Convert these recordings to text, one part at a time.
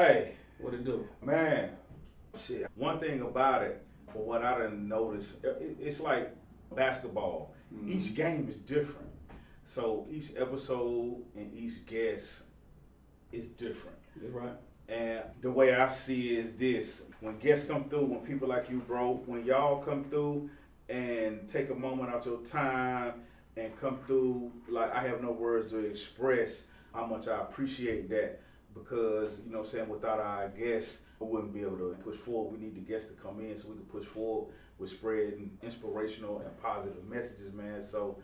Hey, What it do? man, shit. One thing about it, for what I done noticed, it's like basketball. Each game is different. So each episode and each guest is different. That's right. And the way I see it is this: when guests come through, when people like you, bro, when y'all come through and take a moment out your time and come through, like I have no words to express how much I appreciate that because, you know what I'm saying, without our guests, we wouldn't be able to push forward. We need the guests to come in so we can push forward with spreading inspirational and positive messages, man. So,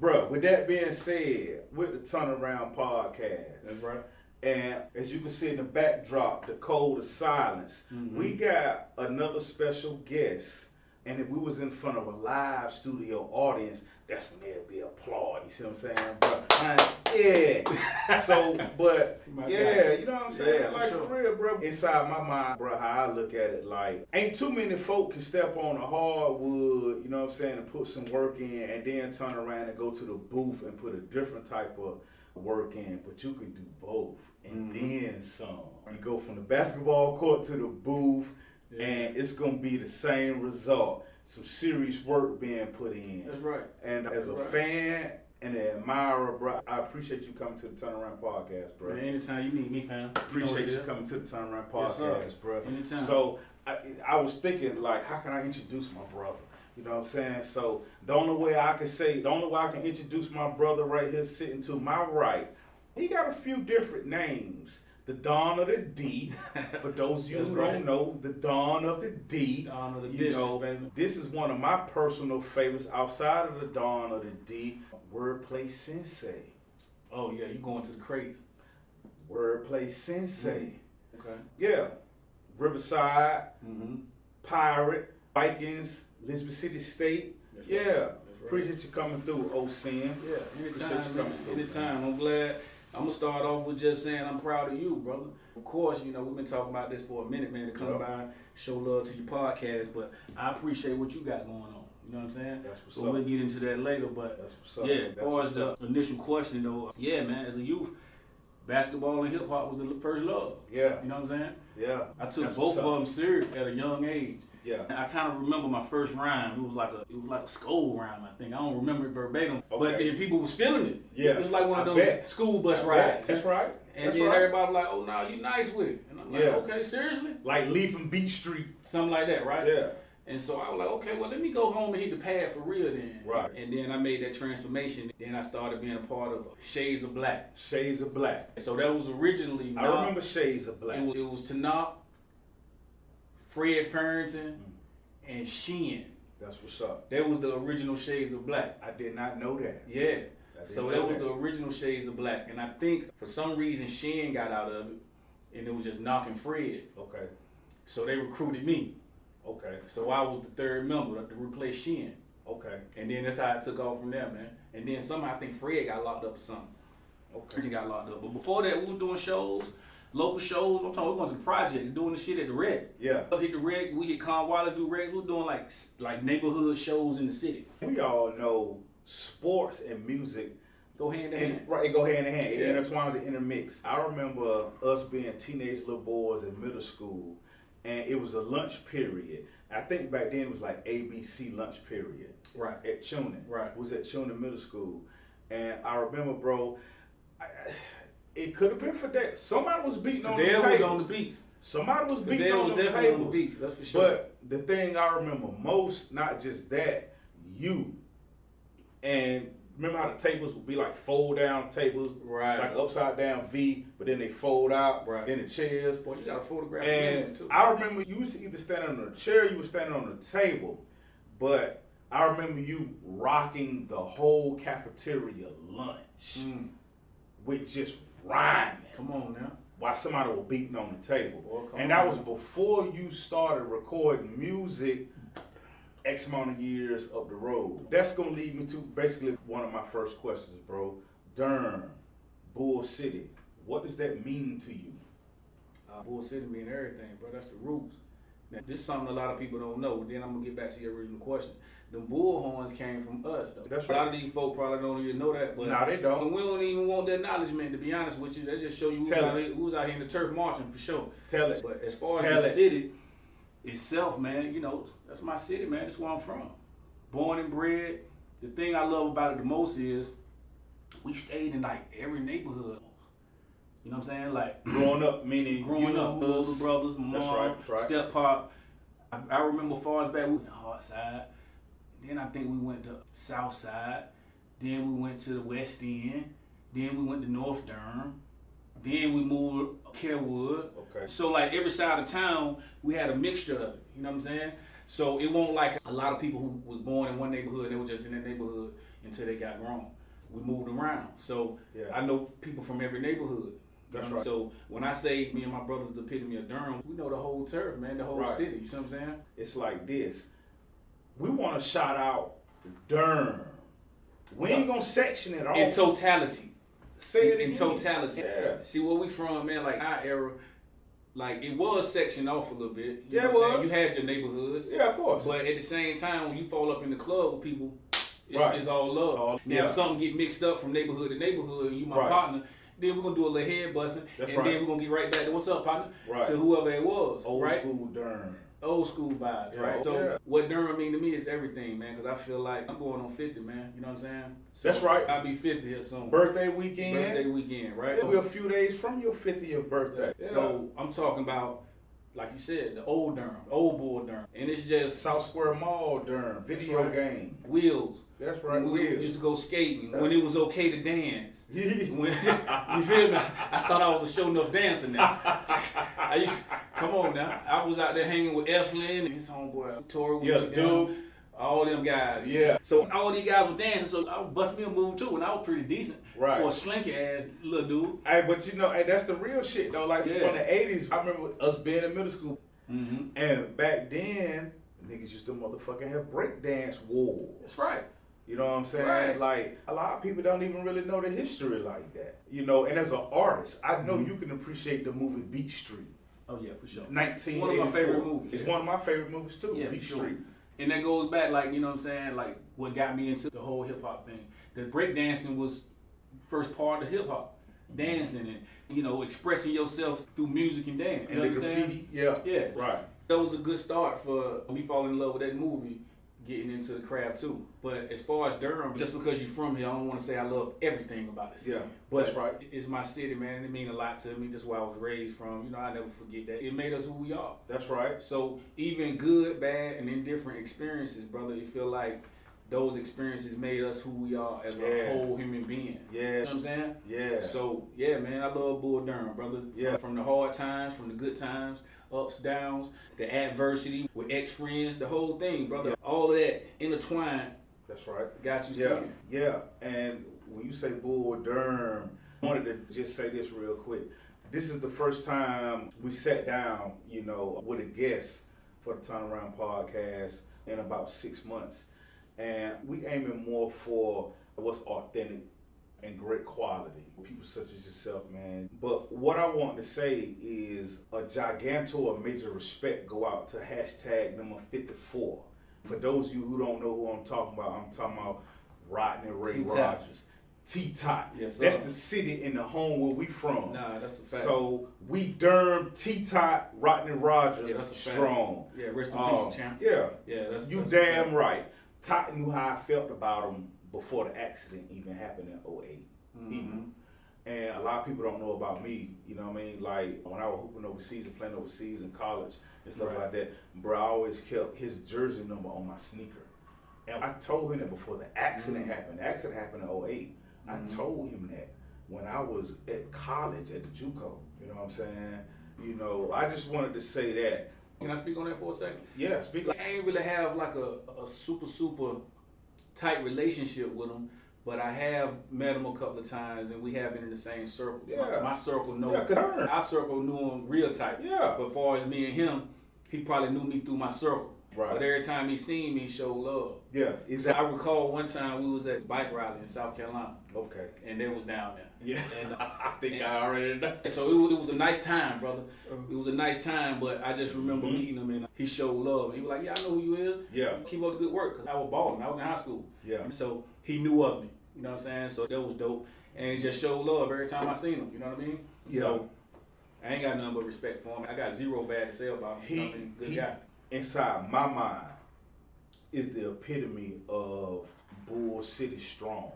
bro, with that being said, with the Turnaround Podcast. That's right. And as you can see in the backdrop, the code of silence, we got another special guest. And if we was in front of a live studio audience, that's when there'd be applaud. You see what I'm saying? But, yeah. So, but, yeah, you know what I'm saying? Yeah, like, for real, bro. Inside my mind, bro, how I look at it, like, ain't too many folk can step on a hardwood, you know what I'm saying, and put some work in and then turn around and go to the booth and put a different type of work in. But you can do both. And then some. You go from the basketball court to the booth, and it's gonna be the same result. Some serious work being put in. That's right. And as a fan and an admirer, bro, I appreciate you coming to the Turnaround Podcast, bro. Man, anytime you need me, fam. Appreciate you coming to the Turnaround Podcast, Yes, bro. Anytime. So I was thinking, like, how can I introduce my brother? You know what I'm saying? So the only way I can introduce my brother right here sitting to my right, he got a few different names. The Don of the D. For those of you who don't know, the Don of the D. Don of the you know, baby. This is one of my personal favorites outside of the Don of the D. Wordplay Sensei. Oh yeah, you going to the crates. Wordplay Sensei. Okay. Yeah. Riverside, Mm-hmm. Pirate, Vikings, Elizabeth City State. That's yeah. Right. That's right. Appreciate you coming through, Ocean. Yeah, anytime, man. Anytime. I'm glad. I'm gonna start off with just saying I'm proud of you, brother. Of course, you know, we've been talking about this for a minute, man, to come by, show love to your podcast, but I appreciate what you got going on. You know what I'm saying? That's what's so up. We'll get into that later, but That's what's up. yeah, as far as the initial question though, yeah, man, as a youth, basketball and hip hop was the first love. Yeah. You know what I'm saying? Yeah. I took That's both of them serious at a young age. Yeah. I kind of remember my first rhyme. It was like a school rhyme, I think. I don't remember it verbatim, but then people was feeling it. Yeah. It was like one of those school bus rides. That's right. And then everybody was like, "Oh no, you nice with it." And I'm like, "Okay, seriously?" Like Leaf and Beach Street. Something like that, right? Yeah. And so I was like, "Okay, well let me go home and hit the pad for real then." Right. And then I made that transformation. Then I started being a part of Shades of Black. Shades of Black. So that was originally. I remember Shades of Black. It was Tanop, Fred Farrington, and Sheehan. That's what's up. That was the original Shades of Black. I did not know that. Yeah. So that was the original Shades of Black. And I think for some reason Sheehan got out of it and it was just knocking Fred. Okay. So they recruited me. Okay. So I was the third member to replace Sheehan. Okay. And then that's how it took off from there, man. And then somehow I think Fred got locked up or something. Okay. He got locked up. But before that we were doing shows. Local shows, I'm talking, we're going to the projects, doing the shit at the Rec. Yeah. We hit the Rec, we hit Conwalla do Rec, we're doing like neighborhood shows in the city. We all know sports and music go hand in hand. Right, it go hand in hand. It intertwines and intermix. I remember us being teenage little boys in middle school, and it was a lunch period. I think back then it was like ABC lunch period. Right. At Chunin. Right. It was at Chunin Middle School. And I remember, bro, it could have been for that. Somebody was beating on the tables. was on the beats. Somebody was beating on the tables. On the beats, that's for sure. But the thing I remember most, not just that, you. And remember how the tables would be like fold down tables, right? Like upside down V, but then they fold out, right? In the chairs. Boy, you got a photograph. And too. I remember you was either standing on a chair, you were standing on a table, but I remember you rocking the whole cafeteria lunch with just rhyming. Come on now. While somebody was beating on the table. Boy, and that was before you started recording music X amount of years up the road. That's gonna lead me to basically one of my first questions, bro. Durham, Bull City. What does that mean to you? Bull City mean everything, bro. That's the roots. Now, this is something a lot of people don't know. Then I'm gonna get back to your original question. The bullhorns came from us, though. That's right. A lot of these folk probably don't even know that, but no, they don't. And we don't even want the acknowledgement, to be honest with you. That just show you who's out here in the turf marching for sure. Tell it. But as far as the city itself, man, you know, that's my city, man. That's where I'm from. Born and bred. The thing I love about it the most is we stayed in like every neighborhood. You know what I'm saying? Like growing up, meaning growing up, little brothers, my mom, step pop. I remember far as back we was in Hardside. Then I think we went to South Side. Then we went to the West End. Then we went to North Durham. Then we moved Carewood. Okay. So like every side of town, we had a mixture of it. You know what I'm saying? So it won't like a lot of people who was born in one neighborhood, they were just in that neighborhood until they got grown. We moved around. So I know people from every neighborhood. That's right. So when I say me and my brothers the epitome of Durham, we know the whole turf, man, the whole city. You see what I'm saying? It's like this. We want to shout out Durham. We ain't gonna section it off. In totality. Say it in totality. Yeah. See where we from, man, like our era, like it was sectioned off a little bit. You know it what I'm was. saying? You had your neighborhoods. Yeah, of course. But at the same time, when you fall up in the club with people, it's all love. Now if something get mixed up from neighborhood to neighborhood and you my partner, then we're gonna do a little head busting, and then we're gonna get right back to what's up, partner, to whoever it was. Old school Durham. Old school vibes, right? So what Durham mean to me is everything, man, because I feel like I'm going on 50, man. You know what I'm saying? So that's right. I'll be 50 here soon. Birthday weekend. Birthday weekend, right? We're a few days from your 50th birthday. So I'm talking about, like you said, the old Durham, old boy Durham. And it's just South Square Mall Durham, video game. Wheels. That's right, when we used to go skating, when it was okay to dance. When, you feel me? I thought I was a show enough dancer now. Come on now. I was out there hanging with Eflin and his homeboy, Tori. Dude. All them guys. Yeah. So all these guys were dancing, so I would bust me a move too, and I was pretty decent for a slinky ass little dude. Hey, but you know, that's the real shit though. Like from the 80s, I remember us being in middle school. Mm-hmm. And back then, niggas used to motherfucking have breakdance wars. That's right. You know what I'm saying? Right. Like, a lot of people don't even really know the history like that. You know, and as an artist, I know you can appreciate the movie Beat Street. Oh yeah, for sure. 1984. One of my favorite movies. It's one of my favorite movies too, Beat Street. And that goes back, like, you know what I'm saying, like what got me into the whole hip hop thing. The breakdancing was first part of hip hop. Dancing and, you know, expressing yourself through music and dance. You know and the graffiti, yeah. Right. That was a good start for me falling in love with that movie, getting into the craft too. But as far as Durham, just because you're from here, I don't want to say I love everything about the city. Yeah, but that's right. It's my city, man, and it means a lot to me. That's where I was raised from. You know, I never forget that. It made us who we are. That's right. So even good, bad, and indifferent experiences, brother, you feel like those experiences made us who we are as a whole human being. Yeah. You know what I'm saying? Yeah. So, yeah, man, I love Bull Durham, brother. Yeah. From the hard times, from the good times, ups, downs, the adversity with ex-friends, the whole thing, brother. Yeah. All of that intertwined. That's right. Got you singing. Yeah. And when you say Bull Durham, I wanted to just say this real quick. This is the first time we sat down, you know, with a guest for the Turnaround Podcast in about 6 months. And we aiming more for what's authentic and great quality. People such as yourself, man. But what I want to say is a gigantor major respect go out to hashtag number 54. For those of you who don't know who I'm talking about Rodney Ray Rogers. T-Tot. Yes, that's the city and the home where we from. Nah, that's a fact. So we Durham, T-Tot, Rodney Rogers, that's a strong. Fact. Yeah, rest in peace, champ. Yeah. Yeah, that's you damn right. Tot knew how I felt about him before the accident even happened in 08. Mm-hmm. And a lot of people don't know about me, you know what I mean? Like when I was hooping overseas and playing overseas in college and stuff like that, bro, I always kept his jersey number on my sneaker. And I told him that before the accident happened. The accident happened in 08. I told him that when I was at college at the JUCO, you know what I'm saying? You know, I just wanted to say that. Can I speak on that for a second? Yeah, speak. I ain't really have like a super tight relationship with him, but I have met him a couple of times and we have been in the same circle. Yeah. My circle know our circle knew him real tight. Yeah. But as far as me and him, he probably knew me through my circle. Right. But every time he seen me, he showed love. Yeah, So exactly. I recall one time we was at bike rally in South Carolina. Okay. And they was down there. Yeah. And I think I already know. so it was a nice time, brother. It was a nice time, but I just remember meeting him and he showed love. And he was like, yeah, I know who you is. Yeah. Keep up the good work, because I was balling. I was in high school. Yeah. And so he knew of me. You know what I'm saying? So that was dope. And he just showed love every time I seen him. You know what I mean? Yeah. So I ain't got nothing but respect for him. I got zero bad to say about him. You know what I mean? Good guy. Inside my mind, is the epitome of Bull City strong.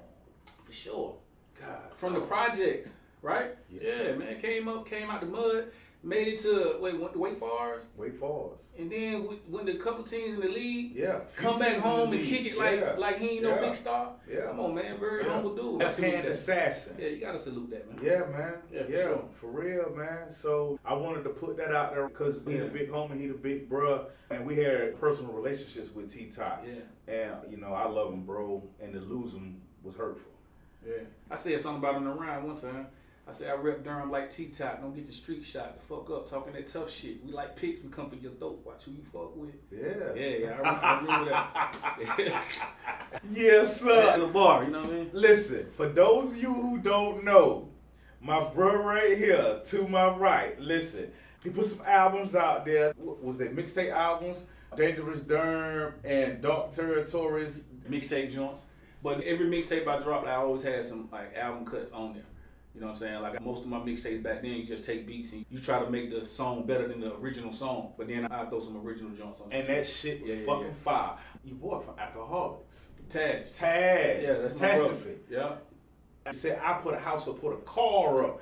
For sure. God. From the projects, right? Yeah. Yeah, man. Came out the mud, made it to went to Wake Forest. Wake Forest. And then went to a couple teams in the league. Yeah. Come back home and kick it like he ain't no big star. Yeah. Come on, man. Very humble dude. Left hand assassin. Yeah, you gotta salute that, man. Yeah, man. Yeah, Yeah, for for real, man. So I wanted to put that out there because he the big homie, he the big bruh, and we had personal relationships with T-Top. Yeah. And I love him, bro. And to lose him was hurtful. Yeah. I said something about him around one time. I said I rep Durham like T-Top. Don't get the street shot. The fuck up, talking that tough shit. We like picks. We come for your throat. Watch who you fuck with. Yeah. Yeah. I remember that. Yes, sir. At the bar, you know what I mean? Listen, for those of you who don't know, my brother right here to my right, listen, he put some albums out there. What was they mixtape albums? Dangerous Durham and Dark Territories. Mixtape joints. But every mixtape I dropped, I always had some like album cuts on there. You know what I'm saying? Like most of my mixtapes back then, you just take beats and you try to make the song better than the original song. But then I throw some original joints on it. And that shit was fucking fire. You boy from Alcoholics. Taj. Yeah, that's my brother. Catastrophe. Yeah. He said, I put a house up, put a car up.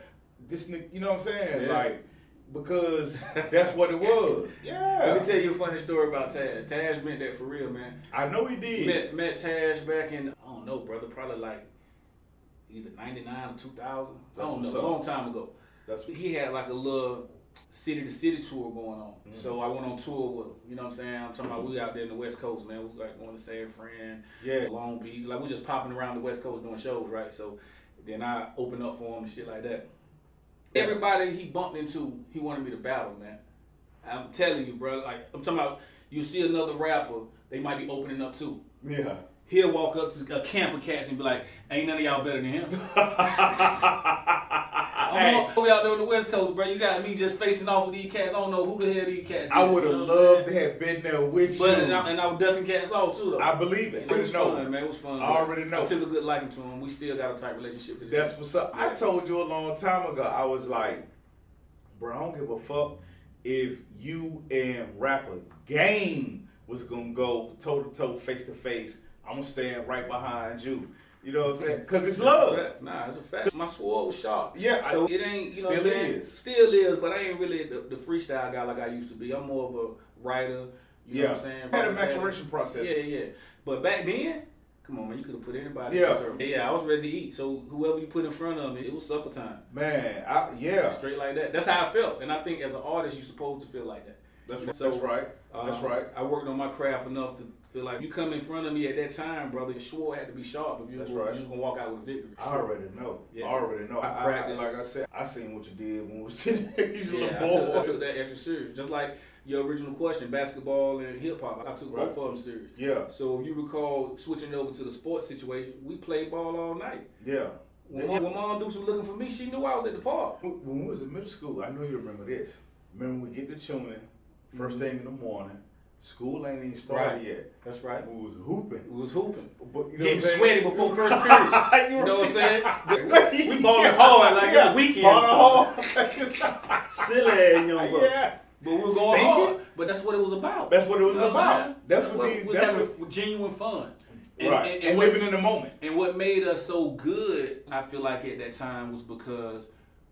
This nigga, you know what I'm saying? Yeah. Like, because that's what it was. Yeah. Let me tell you a funny story about Taj. Taj meant that for real, man. I know he did. Met Taj back in, I don't know, brother, probably like either 99 or 2000. I don't know, a long time ago. He had like a little city-to-city tour going on. Mm-hmm. So I went on tour with him. You know what I'm saying? I'm talking about we out there in the West Coast, man. We was like going to San Fran, Long Beach. Like we just popping around the West Coast doing shows, right? So then I opened up for him and shit like that. Everybody he bumped into, he wanted me to battle, man. I'm telling you, bro. Like I'm talking about, you see another rapper, they might be opening up too. Yeah. He'll walk up to a camp of cats and be like, ain't none of y'all better than him. I'm all the way out there on the West Coast, bro. You got me just facing off with these cats. I don't know who the hell these cats is. I would have loved to have been there with you. And I was dusting cats off too, though. I believe it. It was fun, man. It was fun. I already know. I took a good liking to him. We still got a tight relationship today. That's what's up. Yeah. I told you a long time ago, I was like, bro, I don't give a fuck if you and rapper Game was going to go toe-to-toe, face-to-face. I'm going to stand right behind you. You know what I'm saying? Because it's love. Nah, it's a fact. My sword was sharp. Yeah. So it ain't, you know what I'm saying? Still is, but I ain't really the freestyle guy like I used to be. I'm more of a writer. You know what I'm saying? Had a maturation process. Yeah. But back then, come on, man, you could have put anybody in the circle. Yeah, I was ready to eat. So whoever you put in front of me, it was supper time. Man, Straight like that. That's how I felt. And I think as an artist, you're supposed to feel like that. That's right. That's right. I worked on my craft enough to feel like you come in front of me at that time, brother, your sword had to be sharp if you was going to walk out with a victory. I already know. Yeah. I already know. I practiced. Like I said, I seen what you did when we was teenagers. Yeah, I took that extra serious. Just like your original question, basketball and hip hop, I took both of them serious. Yeah. So if you recall switching over to the sports situation, we played ball all night. Yeah. When Mom Dukes was looking for me, she knew I was at the park. When we was in middle school, I know you remember this. Remember we get to tuning, first thing in the morning. School ain't even started yet. That's right. We was hooping. But, you know getting sweaty before first period. You know what I'm saying? We balling hard like it's a weekend. Balling hard. Silly young buck. Yeah. But we were going hard. But that's what it was about. That's what it was about. That's what we was having genuine fun. And living in the moment. And what made us so good, I feel like at that time, was because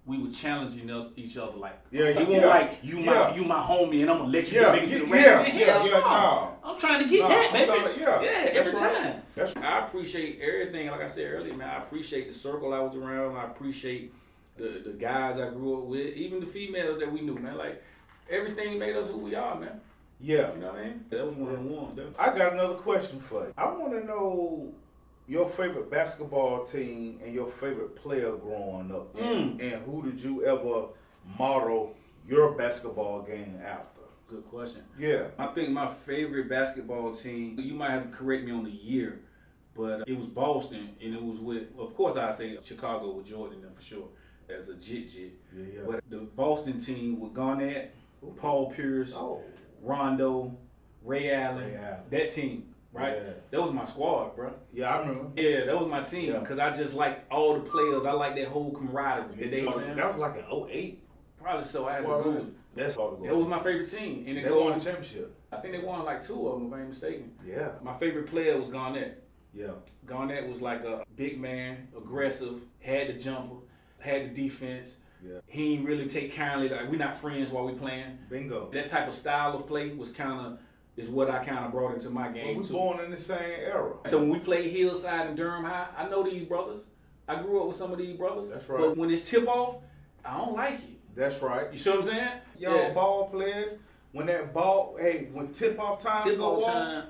we were challenging each other. Like, it wasn't like you my homie and I'm gonna let you make it to the ranking. No. I'm trying to get that, baby. Every time. I appreciate everything. Like I said earlier, man, I appreciate the circle I was around. I appreciate the guys I grew up with, even the females that we knew, man. Like, everything made us who we are, man. Yeah. You know what I mean? That was one of the ones. I got another question for you. I want to know your favorite basketball team and your favorite player growing up. And who did you ever model your basketball game after? Good question. Yeah. I think my favorite basketball team, you might have to correct me on the year, but it was Boston, and it was with, of course I'd say Chicago with Jordan there for sure, as a jit. Yeah. But the Boston team with Garnett, Paul Pierce, Rondo, Ray Allen, that team, right? Yeah. That was my squad, bro. Yeah, I remember. Yeah, that was my team, because I just like all the players. I like that whole camaraderie. That was like an 08. Probably so. I had to Google it. That's all. That was my favorite team. And they won a championship. I think they won like 2 of them, if I ain't mistaken. Yeah. My favorite player was Garnett. Yeah. Garnett was like a big man, aggressive, had the jumper, had the defense. Yeah. He ain't really take kindly, like we're not friends while we playing. Bingo. That type of style of play is what I kind of brought into my game we too. Born in the same era. So when we played Hillside and Durham High, I know these brothers. I grew up with some of these brothers. That's right. But when it's tip off, I don't like it. That's right. You see what I'm saying? Y'all ball players, when that ball, when tip off time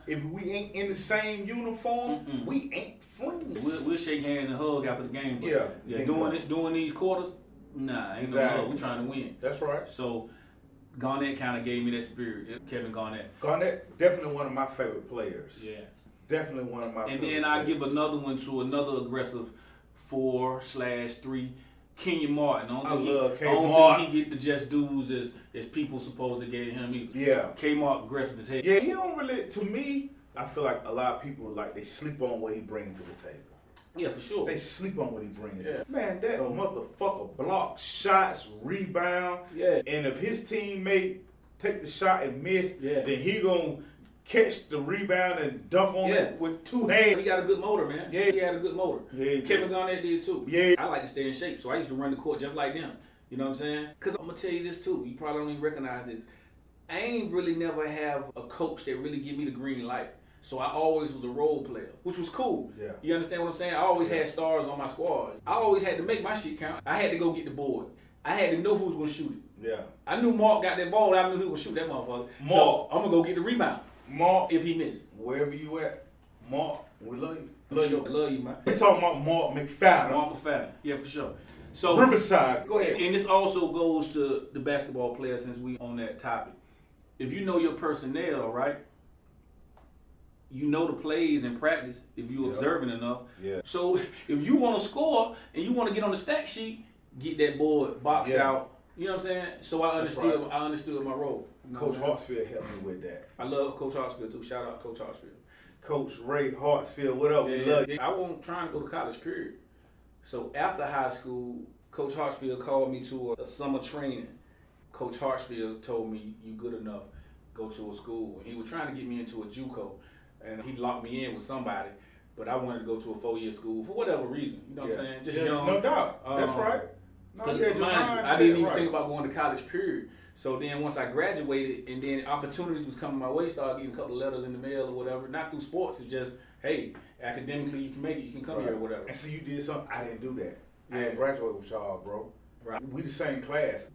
if we ain't in the same uniform, we ain't friends. We'll shake hands and hug after the game. But doing these quarters, nah, ain't no love. We trying to win. That's right. So Garnett kind of gave me that spirit. Kevin Garnett. Garnett, definitely one of my favorite players. Yeah. Definitely one of my favorite players. And then I give another one to another aggressive 4/3. Kenyon Martin. I love K. Martin. I don't think he get the just dues as people supposed to get him either. Yeah. K. Martin aggressive as hell. Yeah, he don't really, to me, I feel like a lot of people, like, they sleep on what he brings to the table. Yeah, for sure. They sleep on what he brings. Yeah. Man, that motherfucker blocks shots, rebound. Yeah. And if his teammate take the shot and miss, then he gonna catch the rebound and dunk on it with 2 hands. He got a good motor, man. Yeah. He had a good motor. Yeah, Kevin Garnett did too. Yeah. I like to stay in shape, so I used to run the court just like them. You know what I'm saying? Because I'm going to tell you this too. You probably don't even recognize this. I ain't really never have a coach that really give me the green light. So I always was a role player, which was cool. Yeah. You understand what I'm saying? I always had stars on my squad. I always had to make my shit count. I had to go get the board. I had to know who was going to shoot it. Yeah. I knew Mark got that ball. I knew who was shoot that motherfucker. So I'm going to go get the rebound. Mark, if he missed. Wherever you at, Mark, we love you. Love you, man. We talking about Mark McFadden. Mark McFadden, yeah, for sure. So Riverside, go ahead. And this also goes to the basketball player, since we on that topic. If you know your personnel, right, you know the plays in practice if you observing enough. Yeah. So if you want to score and you want to get on the stat sheet, get that board, box out. You know what I'm saying? So I understood my role. Coach Hartsfield helped me with that. I love Coach Hartsfield too. Shout out Coach Hartsfield. Coach Ray Hartsfield, what up? We love you. I wasn't trying to go to college, period. So after high school, Coach Hartsfield called me to a summer training. Coach Hartsfield told me, you good enough, go to a school. And he was trying to get me into a JUCO. And he locked me in with somebody. But I wanted to go to a 4-year school for whatever reason. You know what I'm saying? Just young. No doubt. That's right. I didn't even think about going to college, period. So then once I graduated and then opportunities was coming my way, started getting a couple of letters in the mail or whatever. Not through sports, it's just, hey, academically you can make it, you can come here or whatever. And so you did something, I didn't do that. I didn't graduate with y'all, bro. Right. We the same class.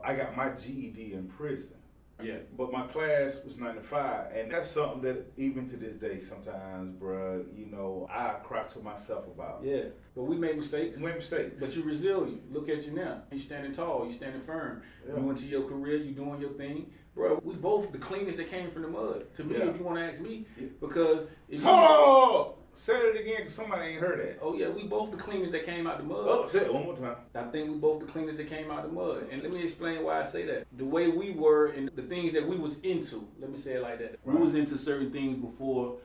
I got my GED in prison. Yeah. But my class was 95, and that's something that even to this day sometimes, bruh, you know, I cry to myself about. Yeah, but we made mistakes. We made mistakes. But you're resilient. Look at you now. You standing tall, you standing firm. Yeah. You into your career, you doing your thing. Bro, we both the cleanest that came from the mud. To me, if you want to ask me, because if you... Say it again, because somebody ain't heard that. Oh, yeah, we both the cleanest that came out the mud. Oh, say it one more time. I think we both the cleanest that came out the mud. And let me explain why I say that. The way we were and the things that we was into, let me say it like that. Right. We was into certain things before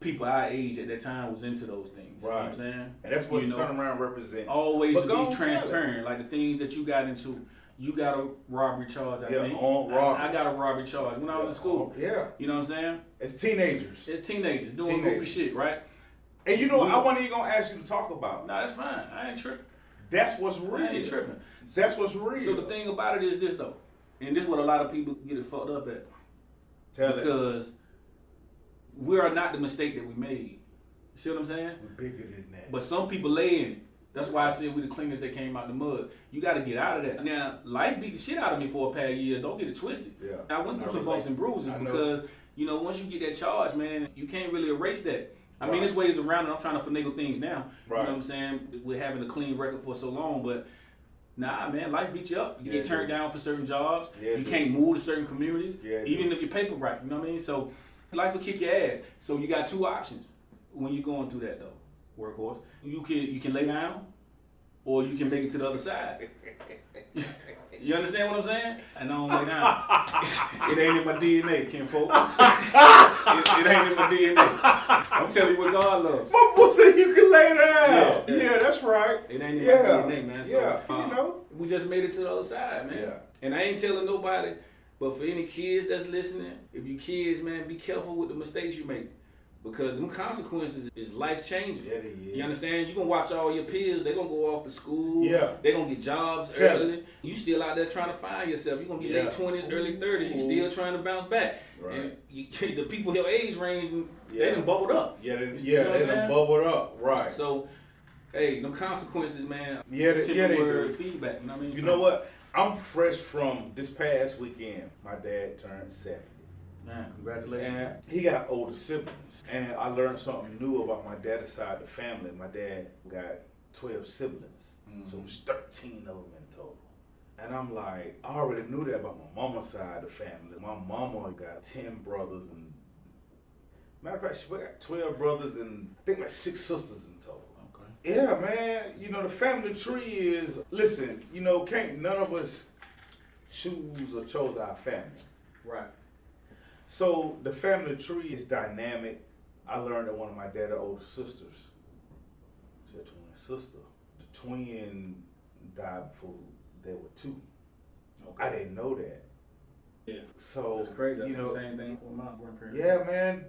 people our age at that time was into those things. Right. You know what I'm saying? And that's what turnaround represents. Always to be transparent. Like the things that you got into. You got a robbery charge, I think. I got a robbery charge when I was in school. You know what I'm saying? As teenagers. Doing goofy shit, right? And you know, I wasn't even going to ask you to talk about it. No, that's fine. I ain't tripping. That's what's real. I ain't tripping. That's what's real. So the thing about it is this, though. And this is what a lot of people get it fucked up at. Because we are not the mistake that we made. You see what I'm saying? We're bigger than that. But some people lay in it. That's why I said we the cleanest that came out the mud. You got to get out of that. Now, life beat the shit out of me for a pair of years. Don't get it twisted. Yeah. I went through some bumps and bruises because, you know, once you get that charge, man, you can't really erase that. I mean, there's ways around it. I'm trying to finagle things now. Right. You know what I'm saying? We're having a clean record for so long, but Nah, man, life beat you up. You Yeah, get turned down for certain jobs. Yeah, You can't move to certain communities, Yeah, even if your paper right. You know what I mean? So life will kick your ass. So you got two options when you're going through that though. Workhorse. You can lay down, or you can make it to the other side. You understand what I'm saying? And I don't lay down. It ain't in my DNA, kinfolk. It ain't in my DNA. I'm telling you what God loves. My boy said you can lay down. Yeah, that's right. It ain't in my DNA, man. So, you know. We just made it to the other side, man. Yeah. And I ain't telling nobody, but for any kids that's listening, if you kids, man, be careful with the mistakes you make. Because them consequences is life changing. Yeah, they is. You understand? You gonna watch all your peers, they gonna go off to school, Yeah. they gonna get jobs early. You still out there trying to find yourself. You gonna be late 20s, early 30s, you still trying to bounce back. Right. And the people your age range, they done bubbled up. Yeah, they what done bubbled up. Right. So, hey, them consequences, man. They do. Feedback. You know what I mean? You know what? I'm fresh from this past weekend. My dad turned 70. Man, congratulations. And he got older siblings. And I learned something new about my dad's side of the family. My dad got 12 siblings. So it was 13 of them in total. And I'm like, I already knew that about my mama's side of the family. My mama got 10 brothers and, matter of fact, she got 12 brothers and I think like 6 sisters in total. Okay. Yeah, man. You know, the family tree is, listen, you know, can't none of us choose or chose our family. Right. So the family tree is dynamic. I learned that one of my dad's older sisters, she had a twin sister. The twin died before they were 2. Okay. I didn't know that. Yeah. So that's crazy. You know, same thing with my grandparents. Yeah, man.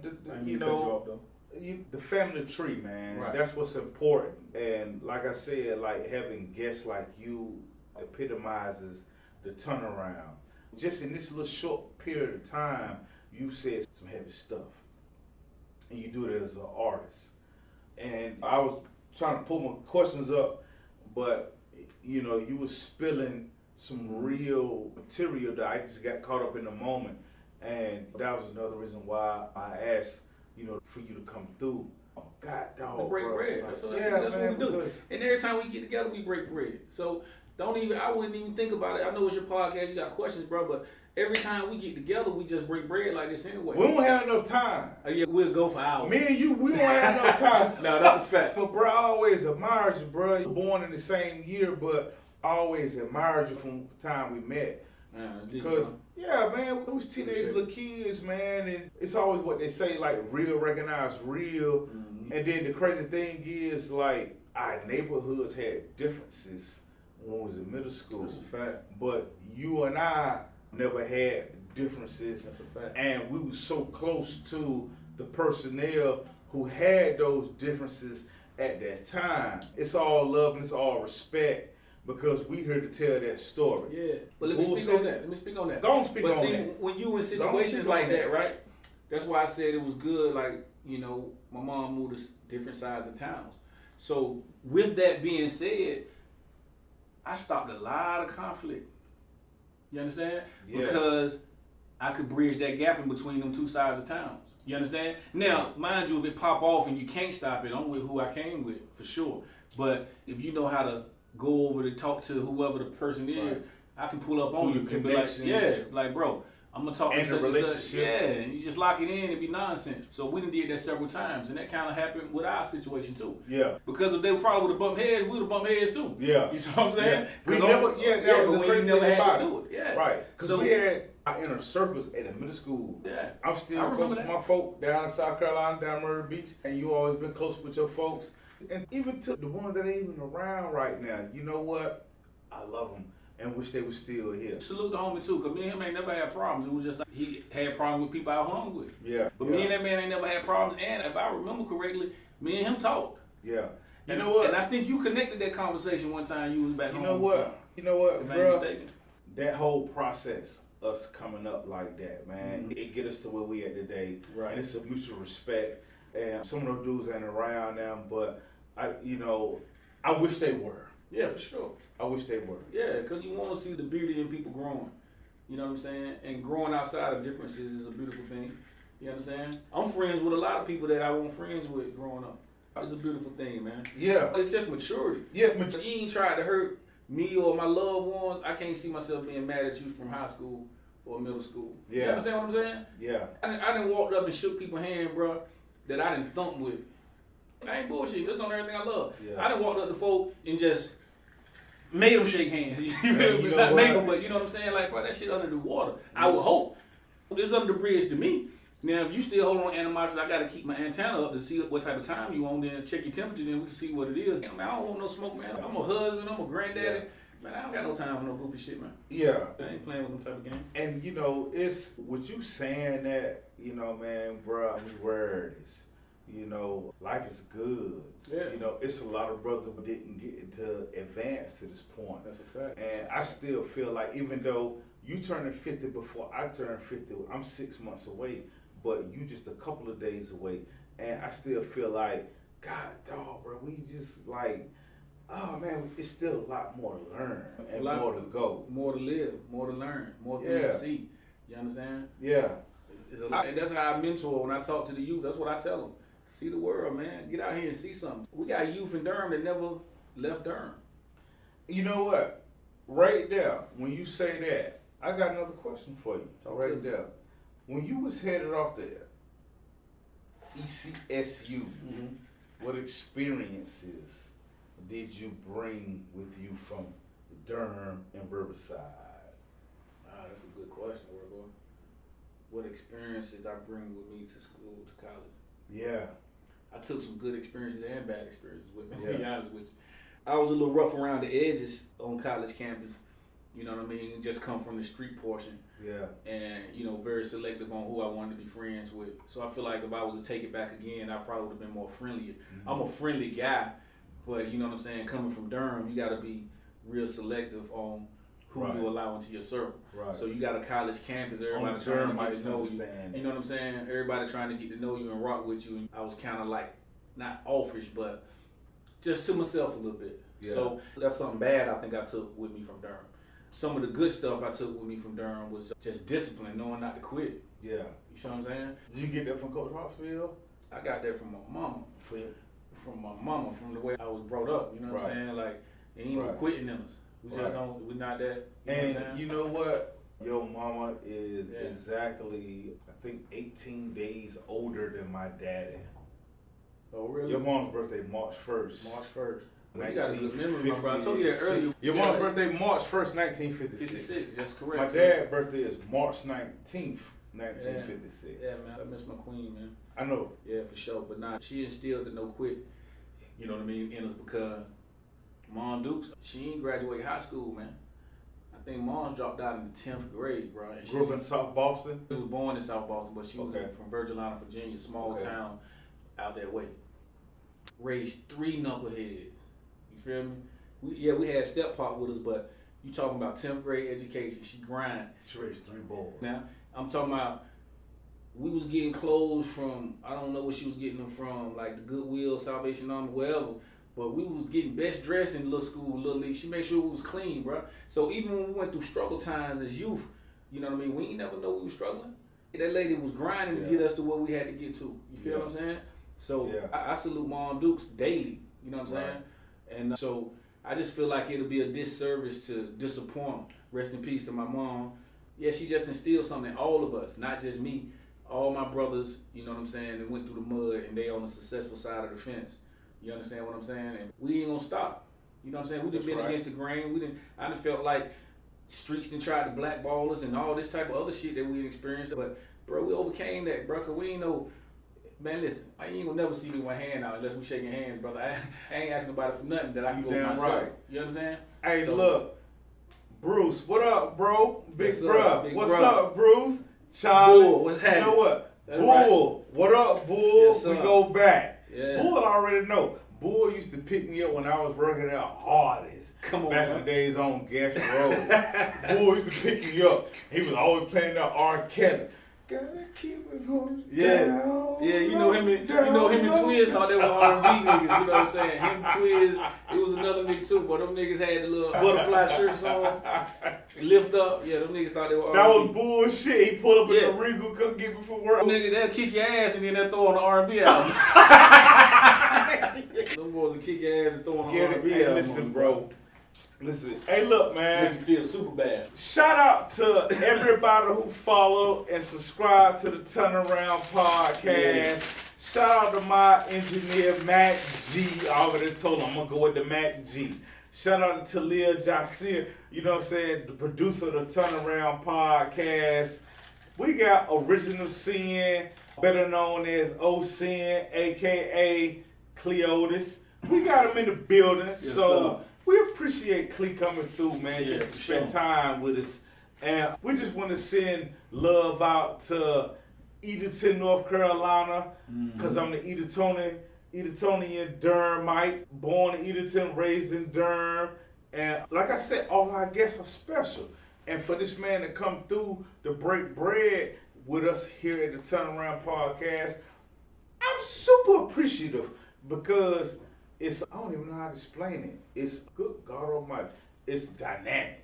You know, you the family tree, man. Right. That's what's important. And like I said, like having guests like you epitomizes the turnaround. Just in this little short period of time, you said some heavy stuff. And you do it as an artist. And I was trying to pull my questions up, but you know, you were spilling some real material that I just got caught up in the moment. And that was another reason why I asked, you know, for you to come through. Oh, God, dog, break bread. Like, That's what we do. And every time we get together, we break bread. So I wouldn't even think about it. I know it's your podcast, you got questions, bro, but every time we get together, we just break bread like this anyway. We don't have enough time. Yeah, we'll go for hours. Me and you, we don't have enough time. No, that's a fact. But bro, I always admired you, bro. You were born in the same year, but I always admired you from the time we met. Because, yeah, man, we was teenage little kids, man, and it's always what they say, like, real recognize real. Mm-hmm. And then the crazy thing is, like, our neighborhoods had differences when we was in middle school. That's a fact. But you and I never had differences. That's a fact. And we were so close to the personnel who had those differences at that time. It's all love and it's all respect. Because we here to tell that story. Yeah. But let me speak on that. Don't speak on that. But see, when you in situations like that, right? That's why I said it was good, like, you know, my mom moved to different sides of towns. So with that being said, I stopped a lot of conflict. You understand? Yeah. Because I could bridge that gap in between them two sides of towns. You understand? Now, mind you, if it pop off and you can't stop it, I'm with who I came with, for sure. But if you know how to go over to talk to whoever the person is, right, I can pull up on you and be like, yeah, like, bro, I'm gonna talk to such and such. Yeah, and you just lock it in and be nonsense. So we done did that several times, and that kind of happened with our situation too. Yeah. Because if they probably would have bumped heads, we would have bumped heads too. Yeah. You know what I'm saying? Yeah. We never, that was the crazy thing about it. Yeah. Right. Because we had our inner circles at the middle school. Yeah. I'm still close with my folk down in South Carolina, down Murray Beach, and you always been close with your folks. And even to the ones that ain't even around right now, you know what? I love them and wish they were still here. Salute the homie too, because me and him ain't never had problems. It was just like he had problems with people I hung with. Yeah. But me and that man ain't never had problems. And if I remember correctly, me and him talked. Yeah. You know what? And I think you connected that conversation one time you was back home. You know what, bro? That whole process, us coming up like that, man, it get us to where we at today. Right. And it's a mutual respect. And some of those dudes ain't around now, but I wish they were. Yeah, for sure. I wish they were. Yeah, because you want to see the beauty in people growing. You know what I'm saying? And growing outside of differences is a beautiful thing. You understand? I'm friends with a lot of people that I wasn't friends with growing up. It's a beautiful thing, man. Yeah. It's just maturity. Yeah. You ain't tried to hurt me or my loved ones, I can't see myself being mad at you from high school or middle school. Yeah. You understand what I'm saying? Yeah. I done walked up and shook people's hand, bro, that I done thumped with. I ain't bullshit. That's on everything I love. Yeah. I done walked up to folk and just made them shake hands. You feel Man, me? you know Not what? make them, but you know what I'm saying? Like, bro, that shit under the water. I would hope. It's under the bridge to me. Now, if you still hold on animosity, I got to keep my antenna up to see what type of time you on, then check your temperature, then we can see what it is. Man, I don't want no smoke, man. I'm a husband, I'm a granddaddy. Yeah. Man, I don't got no time for no goofy shit, man. Yeah. I ain't playing with them type of games. And you know, it's with you saying that, you know, man, bro, words. You know, life is good. Yeah. You know, it's a lot of brothers who didn't get to advance to this point. That's a fact. And I still feel like even though you turning 50 before I turn 50, I'm 6 months away, but you just a couple of days away. And I still feel like, God, dog, bro, we just like, oh man, it's still a lot more to learn and more to go. More to live, more to learn, more to see. You understand? Yeah. And that's how I mentor when I talk to the youth. That's what I tell them. See the world, man. Get out here and see something. We got youth in Durham that never left Durham. You know what? Right there, when you say that, I got another question for you. Talk right to me. there. When you was headed off there, ECSU, what experiences did you bring with you from Durham and Riverside? That's a good question, Wargo. What experiences I bring with me to school, to college? Yeah. I took some good experiences and bad experiences with me, Yeah. to be honest with you. I was a little rough around the edges on college campus, you know what I mean? Just come from the street portion. Yeah. And, you know, very selective on who I wanted to be friends with. So I feel like if I was to take it back again, I probably would have been more friendlier. Mm-hmm. I'm a friendly guy, but you know what I'm saying? Coming from Durham, you got to be real selective on who Right. you allow into your circle. Right. So you got a college campus, everybody On trying Durham, to get I to know you. understand. You know what I'm saying? Everybody trying to get to know you and rock with you. And I was kind of like, not offish, but just to myself a little bit. Yeah. So that's something bad I think I took with me from Durham. Some of the good stuff I took with me from Durham was just discipline, knowing not to quit. Yeah. You know what I'm saying? Did you get that from Coach Hossfield? I got that from my mama. For you? From my mama, from the way I was brought up. You know what Right. I'm saying? Like, there ain't no Right. quitting in us. We just Right. don't, we're not that. You know what I'm And saying? you know what? Your mama is Yeah. exactly, I think, 18 days older than my daddy. Oh, really? Your mom's birthday, March 1st. March 1st. Well, you got a good memory, my brother. I told you that earlier. Your Yeah, mom's like birthday, March 1st, 1956. 56, that's correct. My dad's birthday is March 19th, 1956. Yeah, man. I miss my queen, man. I know. Yeah, for sure. But nah, she instilled the no quit, you know what I mean, in us because Mom Dukes, she ain't graduate high school, man. I think Mom dropped out in the 10th grade, bro. And Grew up in South Boston? She was born in South Boston, but she was Okay. from Virginia, Virginia, small Okay. town out that way. Raised 3 knuckleheads. You feel me? We had Step Pop with us, but you talking about 10th grade education. She grind. She raised 3 boys. Now, I'm talking about, we was getting clothes from, I don't know where she was getting them from, like the Goodwill, Salvation Army, wherever. But we was getting best dressed in little school, little league. She made sure we was clean, bro. So even when we went through struggle times as youth, you know what I mean? We ain't never know we was struggling. That lady was grinding to get us to where we had to get to. You feel what I'm saying? So I salute Mom Dukes daily. You know what I'm saying? And so I just feel like it'll be a disservice to disappoint. Rest in peace to my mom. Yeah, she just instilled something in all of us, not just me. All my brothers, you know what I'm saying, they went through the mud and they on the successful side of the fence. You understand what I'm saying? And we ain't gonna stop. You know what I'm saying? We done been against the grain. I done felt like streets done tried to blackball us and all this type of other shit that we experienced. But bro, we overcame that, bro, cause we ain't no, man, listen, I ain't gonna never see me with one hand out unless we shaking hands, brother. I ain't asking nobody for nothing that I can go damn myself. right. You understand? Hey, So- look, Bruce, what up, bro? Big What's bruh. up, big What's bruh? up, Bruce? Charlie. Bull, what's happening? You know what? That's Bull. What up, Bull? Yes, We sir. go back. Yeah. Bull already know. Bull used to pick me up when I was working out hardest. Come on, Back man. in the days on Gas Road. Bull used to pick me up. He was always playing that R. Kelly. Gotta keep it going down. Yeah, you know him and Twiz thought they were R&B niggas, you know what I'm saying? Him, Twiz, it was another nigga too, but them niggas had the little butterfly shirts on, lift up, yeah, them niggas thought they were R&B. That was bullshit. He pulled up Yeah. in the Regal, come get me from work. Them niggas, they'll kick your ass and then they'll throw on the R&B album. Them boys will kick your ass and throw on the R&B Hey, album. listen, bro. Listen, hey, look, man. Make you feel super bad. Shout out to everybody who follow and subscribe to the Turnaround Podcast. Yeah. Shout out to my engineer, Mac G. I already told him I'm going to go with the Mac G. Shout out to Talia Jasir, you know what I'm saying, the producer of the Turnaround Podcast. We got Original Sin, better known as O-Sin, a.k.a. Cleotis. We got him in the building, Yes, so sir. we appreciate Clee coming through, man, Yeah, just to for spend sure. time with us. And we just want to send love out to Edenton, North Carolina, because I'm the Edentonian Durhamite, born in Edenton, raised in Durham. And like I said, all our guests are special. And for this man to come through to break bread with us here at the Turnaround Podcast, I'm super appreciative because I don't even know how to explain it. It's good God Almighty. It's dynamic.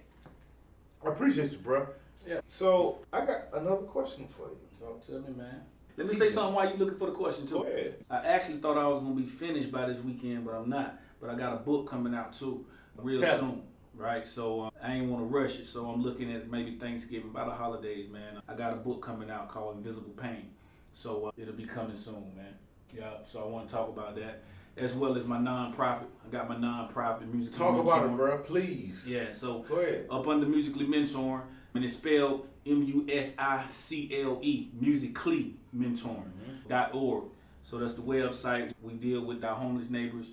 I appreciate you, bro. Yeah. So I got another question for you. Talk to me, man. Let me say something while you looking for the question, too. Go ahead. I actually thought I was going to be finished by this weekend, but I'm not. But I got a book coming out, too, real Tell soon. Right, so I ain't want to rush it, so I'm looking at maybe Thanksgiving, by the holidays, man. I got a book coming out called Invisible Pain, so it'll be coming soon, man. Yeah, so I want to talk about that, as well as my nonprofit. I got my nonprofit, Musically Talk about it, Mentoring. bro, please. Yeah, so Go ahead. up under Musically Mentoring, and it's spelled MUSICLE, Musically Mentoring.org. So that's the website. We deal with our homeless neighbors,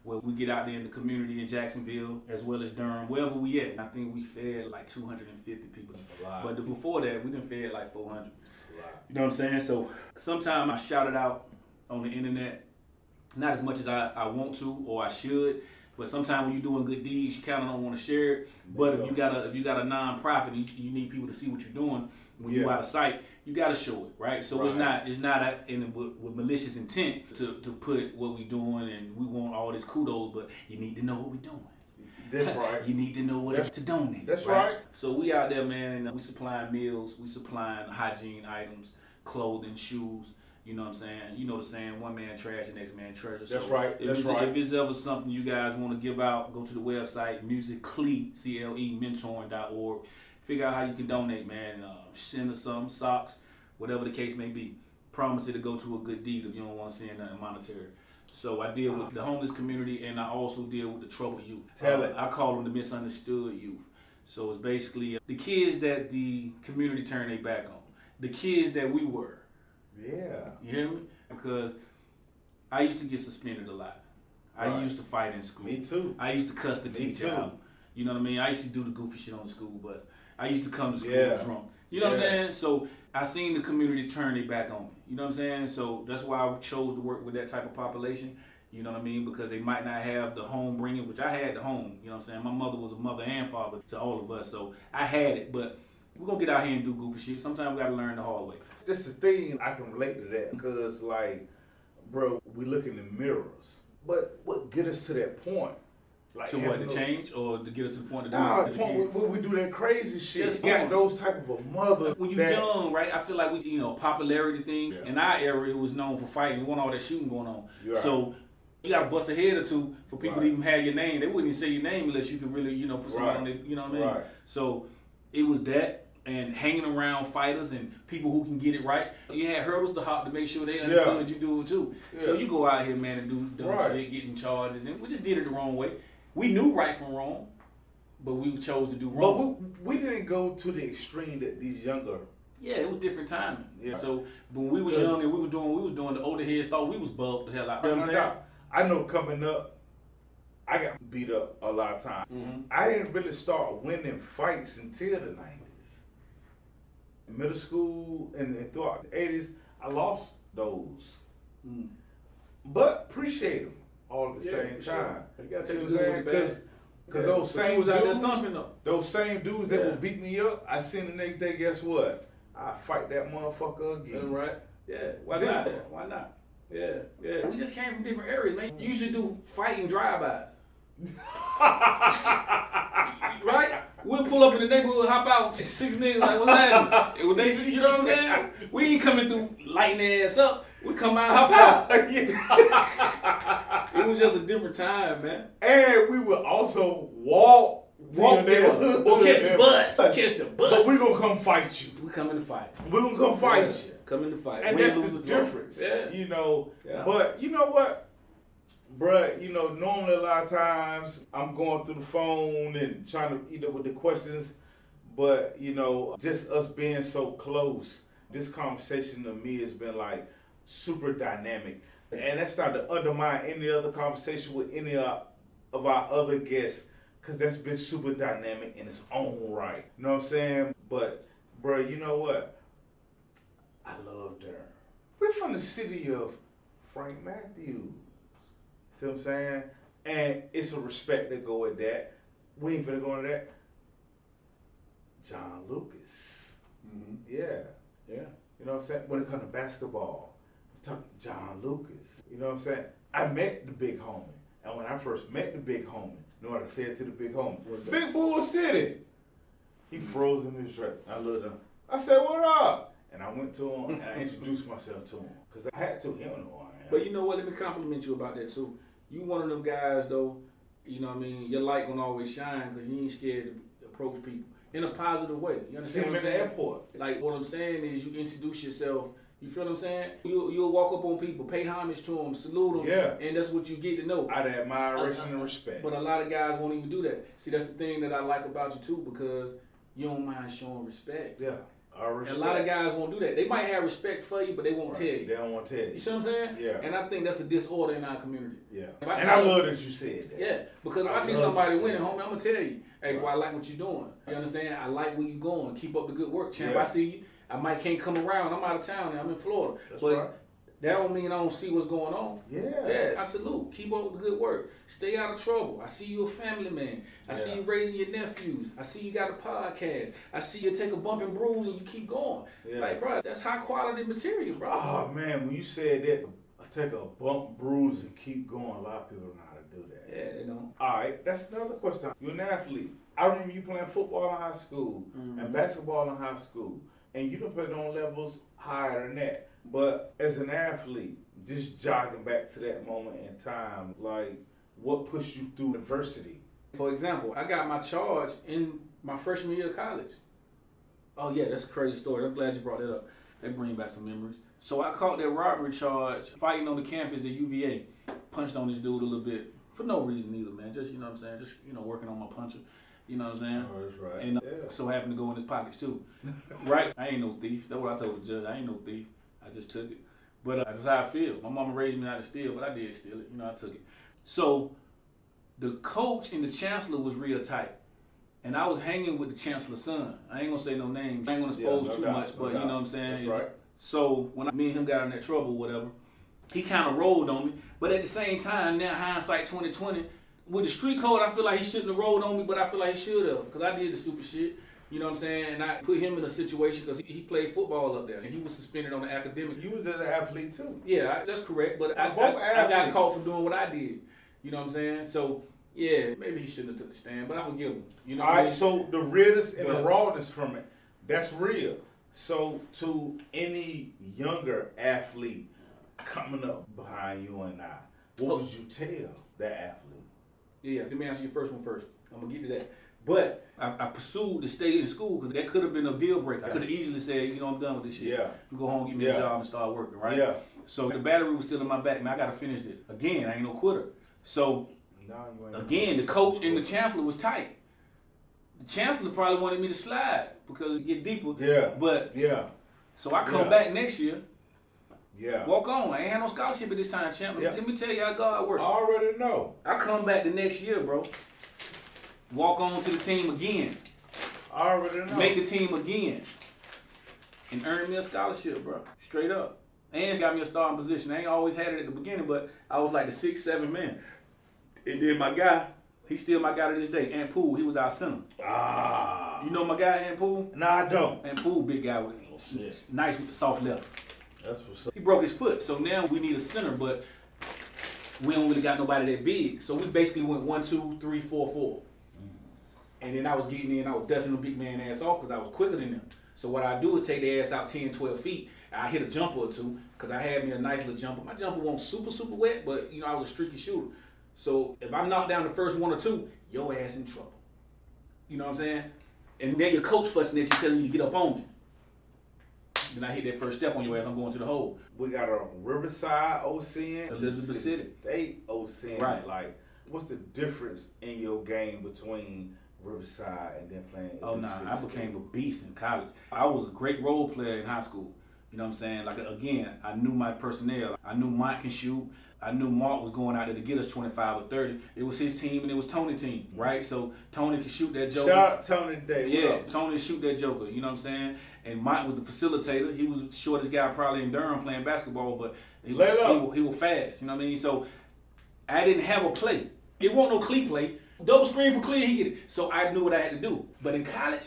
where we get out there in the community in Jacksonville, as well as Durham, wherever we at. I think we fed like 250 people. That's a lot. But before that, we done fed like 400. That's a lot. You know what I'm saying? So sometimes I shout it out on the internet, not as much as I want to or I should. But sometimes when you're doing good deeds, you kind of don't want to share it. But if you got a nonprofit, you need people to see what you're doing when you're out of sight. You got to show it, right? So it's not with malicious intent to put what we doing and we want all this kudos, but you need to know what we're doing. That's right. You need to know what to donate. That's right. So we out there, man, and we supplying meals, we supplying hygiene items, clothing, shoes. You know what I'm saying? You know the saying, one man trash, the next man treasure. That's so right. If it's ever something you guys want to give out, go to the website, musically, CLE, mentoring.org. Figure out how you can donate, man. Send us some socks, whatever the case may be. Promise it to go to a good deed if you don't want to send nothing monetary. So I deal with the homeless community, and I also deal with the troubled youth. Tell it. I call them the misunderstood youth. So it's basically the kids that the community turned their back on. The kids that we were. Yeah. You hear me? Because I used to get suspended a lot. Right. I used to fight in school. Me too. I used to cuss the Me teacher too. out. You know what I mean? I used to do the goofy shit on the school bus. I used to come to school drunk. You know what I'm saying? So I seen the community turn their back on me. You know what I'm saying? So that's why I chose to work with that type of population. You know what I mean? Because they might not have the home bringing, which I had the home. You know what I'm saying? My mother was a mother and father to all of us. So I had it, but we're going to get out here and do goofy shit. Sometimes we got to learn the hard way. That's the thing, I can relate to that because, like, bro, we look in the mirrors. But what get us to that point? Like, So what, to change or to get us to the point to do nah, it? the point when we do that crazy shit. Just You got fun. those type of a mother. When you that, young, right? I feel like we, popularity thing. Yeah. In our era, it was known for fighting. It wasn't all that shooting going on. Right. So you got to bust a head or two for people to Right. even have your name. They wouldn't even say your name unless you could really, put somebody Right. on their, you know what I mean? Right. So it was that and hanging around fighters and people who can get it right. You had hurdles to hop to make sure they understood you do it too. Yeah. So you go out here, man, and do dumb Right. shit, getting charges, and we just did it the wrong way. We knew right from wrong, but we chose to do wrong. But we didn't go to the extreme that these younger. Yeah, it was different timing. Yeah. So when we was young and we was doing, the older heads thought we was bugged the hell out. You know what I'm saying? I know coming up, I got beat up a lot of times. Mm-hmm. I didn't really start winning fights until the 90s. In middle school and throughout the 80s, I lost those. Mm. But appreciate them all at the Yeah, same for sure. time. You gotta See take what the I'm good with the saying? bad. Because those But same you was out there dudes, thumping though. those same dudes that Yeah. would beat me up, I seen the next day, guess what? I fight that motherfucker again. That's right. Yeah. Why Yeah. not? Why not? Yeah. Yeah. We just came from different areas, man. You used to do fighting drive-bys. Right? We'll pull up in the neighborhood, hop out, 6 niggas like, what's happening? When they see, you know what I'm saying? We ain't coming through lighting their ass up. We come out, hop out. It was just a different time, man. And we would also walk walk there or catch the bus. Catch the bus. But we gonna come fight you. We come in to fight. We gonna come fight you. Come in to fight. And that's the difference. Yeah. You know. Yeah. But you know what, bruh, you know, normally a lot of times I'm going through the phone and trying to eat up with the questions, but you know, just us being so close, this conversation to me has been like super dynamic. And that started to undermine any other conversation with any of our other guests, because that's been super dynamic in its own right. You know what I'm saying? But, bro, you know what? I love Durham. We're from the city of Frank Matthews. See what I'm saying? And it's a respect to go with that. We ain't finna go into that. John Lucas. Mm-hmm. Yeah. Yeah. You know what I'm saying? When it comes to basketball, talk John Lucas. You know what I'm saying? I met the big homie. And when I first met the big homie, you know what I said to the big homie? Big Bull City. He froze in his shirt. I looked at him. I said, what up? And I went to him and I introduced myself to him. Because I had to. He don't know who I am. But you know what? Let me compliment you about that too. You one of them guys though, you know what I mean? Your light gonna always shine because you ain't scared to approach people in a positive way. You understand See him what I'm in the saying? airport. Like what I'm saying is you introduce yourself. You feel what I'm saying? You'll walk up on people, pay homage to them, salute them, Yeah. and that's what you get to know. Out of admiration and respect. But a lot of guys won't even do that. See, that's the thing that I like about you too, because you don't mind showing respect. Yeah. And a lot of guys won't do that. They might have respect for you, but they won't tell you. They don't want to tell you. You see what I'm saying? Yeah. And I think that's a disorder in our community. Yeah. And I love that you said that. Yeah, because if I see somebody winning, homie, I'm gonna tell you, hey, boy, I like what you're doing. You understand? I like where you're going. Keep up the good work, champ. Yeah. I see you. I can't come around. I'm out of town and I'm in Florida. That's but right. that don't mean I don't see what's going on. Yeah. Yeah, I salute. Keep up with the good work. Stay out of trouble. I see you a family man. I see you raising your nephews. I see you got a podcast. I see you take a bump and bruise and you keep going. Yeah. Like, bro, that's high quality material, bro. Oh, man, when you said that, take a bump, bruise, and keep going, a lot of people don't know how to do that. Yeah, they don't. All right, that's another question. You're an athlete. I remember you playing football in high school and basketball in high school. And you done played on levels higher than that. But as an athlete, just jogging back to that moment in time, like, what pushed you through adversity? For example, I got my charge in my freshman year of college. Oh yeah, that's a crazy story. I'm glad you brought that up. That brings back some memories. So I caught that robbery charge fighting on the campus at UVA. Punched on this dude a little bit. For no reason either, man. Just, you know what I'm saying? Just, you know, working on my puncher. You know what I'm saying? Oh, that's right. And so happened to go in his pockets too. Right? I ain't no thief. That's what I told the judge. I ain't no thief. I just took it. But that's how I feel. My mama raised me not to steal, but I did steal it. You know, I took it. So the coach and the chancellor was real tight. And I was hanging with the chancellor's son. I ain't gonna say no names. I ain't gonna expose too much, but you know what I'm saying? That's right. So when me and him got in that trouble or whatever, he kind of rolled on me. But at the same time, now hindsight 2020, with the street code, I feel like he shouldn't have rolled on me, but I feel like he should have, because I did the stupid shit. You know what I'm saying? And I put him in a situation because he played football up there, and he was suspended on the academic. You was as an athlete too. Yeah, that's correct, but I got caught for doing what I did. You know what I'm saying? So, yeah, maybe he shouldn't have took the stand, but I forgive him. You know what I mean? So the realness and the rawness from it, that's real. So to any younger athlete coming up behind you and I, what would you tell that athlete? Yeah, let me answer your first one first. I'm going to get to that. But I pursued to stay in school because that could have been a deal breaker. I could have easily said, you know, I'm done with this shit. Yeah. You go home, get me a job, and start working, right? Yeah. So the battery was still in my back. Man, I got to finish this. Again, I ain't no quitter. So, again, the coach and the chancellor was tight. The chancellor probably wanted me to slide because it get deeper. Yeah. But, so I come back next year. Yeah. Walk on. I ain't had no scholarship at this time, champ. Let me tell you how God works. I already know. I come back the next year, bro. Walk on to the team again. I already know. Make the team again. And earn me a scholarship, bro. Straight up. And got me a starting position. I ain't always had it at the beginning, but I was like the 6th, 7th man. And then my guy, he's still my guy to this day. Ant Poole, he was our center. Ah. You know my guy, Ant Poole? No, I don't. Ant Poole, big guy with nice with the soft left. That's what's up. He broke his foot, so now we need a center, but we don't really got nobody that big. So we basically went 1, 2, 3, 4, 4. And then I was getting in, I was dusting the big man ass off because I was quicker than them. So what I do is take their ass out 10, 12 feet. I hit a jumper or two because I had me a nice little jumper. My jumper wasn't super, super wet, but you know, I was a streaky shooter. So if I knock down the first 1 or 2, your ass in trouble. You know what I'm saying? And then your coach fussing at you, telling you to get up on me. Then I hit that first step on your ass, I'm going to the hole. We got a Riverside OCN, Elizabeth City State OCN. Right. Like, what's the difference in your game between Riverside and then playing? Oh no, I became a beast in college. I was a great role player in high school. You know what I'm saying? Like, again, I knew my personnel. I knew Mike can shoot. I knew Mark was going out there to get us 25 or 30. It was his team and it was Tony's team, right? So Tony could shoot that joker. Shout out Tony today. Yeah, Tony shoot that joker. You know what I'm saying? And Mike was the facilitator. He was the shortest guy probably in Durham playing basketball, but he was fast. You know what I mean? So I didn't have a play. It wasn't no Clee play. Double screen for Clee, he get it. So I knew what I had to do. But in college,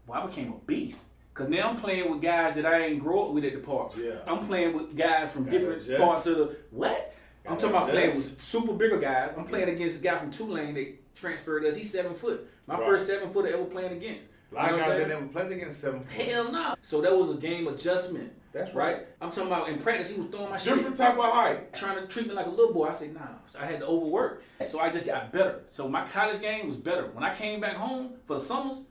well, I became a beast. Because now I'm playing with guys that I ain't grow up with at the park. Yeah. I'm playing with guys from different parts of the, what? I'm talking about playing with super bigger guys. I'm playing against a guy from Tulane that transferred us. He's 7 foot. My first 7 footer ever playing against. A lot of guys that never played against 7 foot. Hell no. So that was a game adjustment. That's right. I'm talking about in practice, he was throwing my shit. Different type of height. Trying to treat me like a little boy. I said, nah. I had to overwork. So I just got better. So my college game was better. When I came back home for the summers,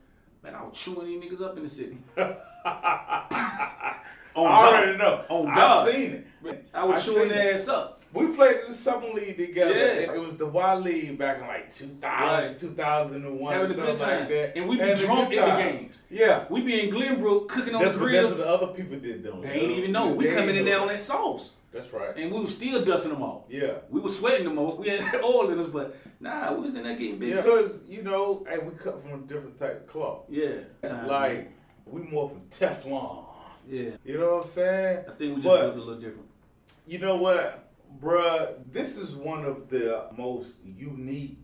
man, I was chewing these niggas up in the city. I already know. On God. I've seen it. I was chewing their ass up. We played in the summer league together. Yeah. It was the Y League back in like 2000, 2001, having a good time. like that. And we be drunk in the games. Yeah. We be in Glenbrook cooking on the grill. That's what the other people did though. They ain't even know. We coming in there on that sauce. That's right. And we was still dusting them off. Yeah. We was sweating the most. We had oil in us, but nah, we was in there getting busy. Yeah, because, you know, hey, we cut from a different type of cloth. Yeah. Like, we more from Teflon. Yeah. You know what I'm saying? I think we just built a little different. You know what, bruh? This is one of the most unique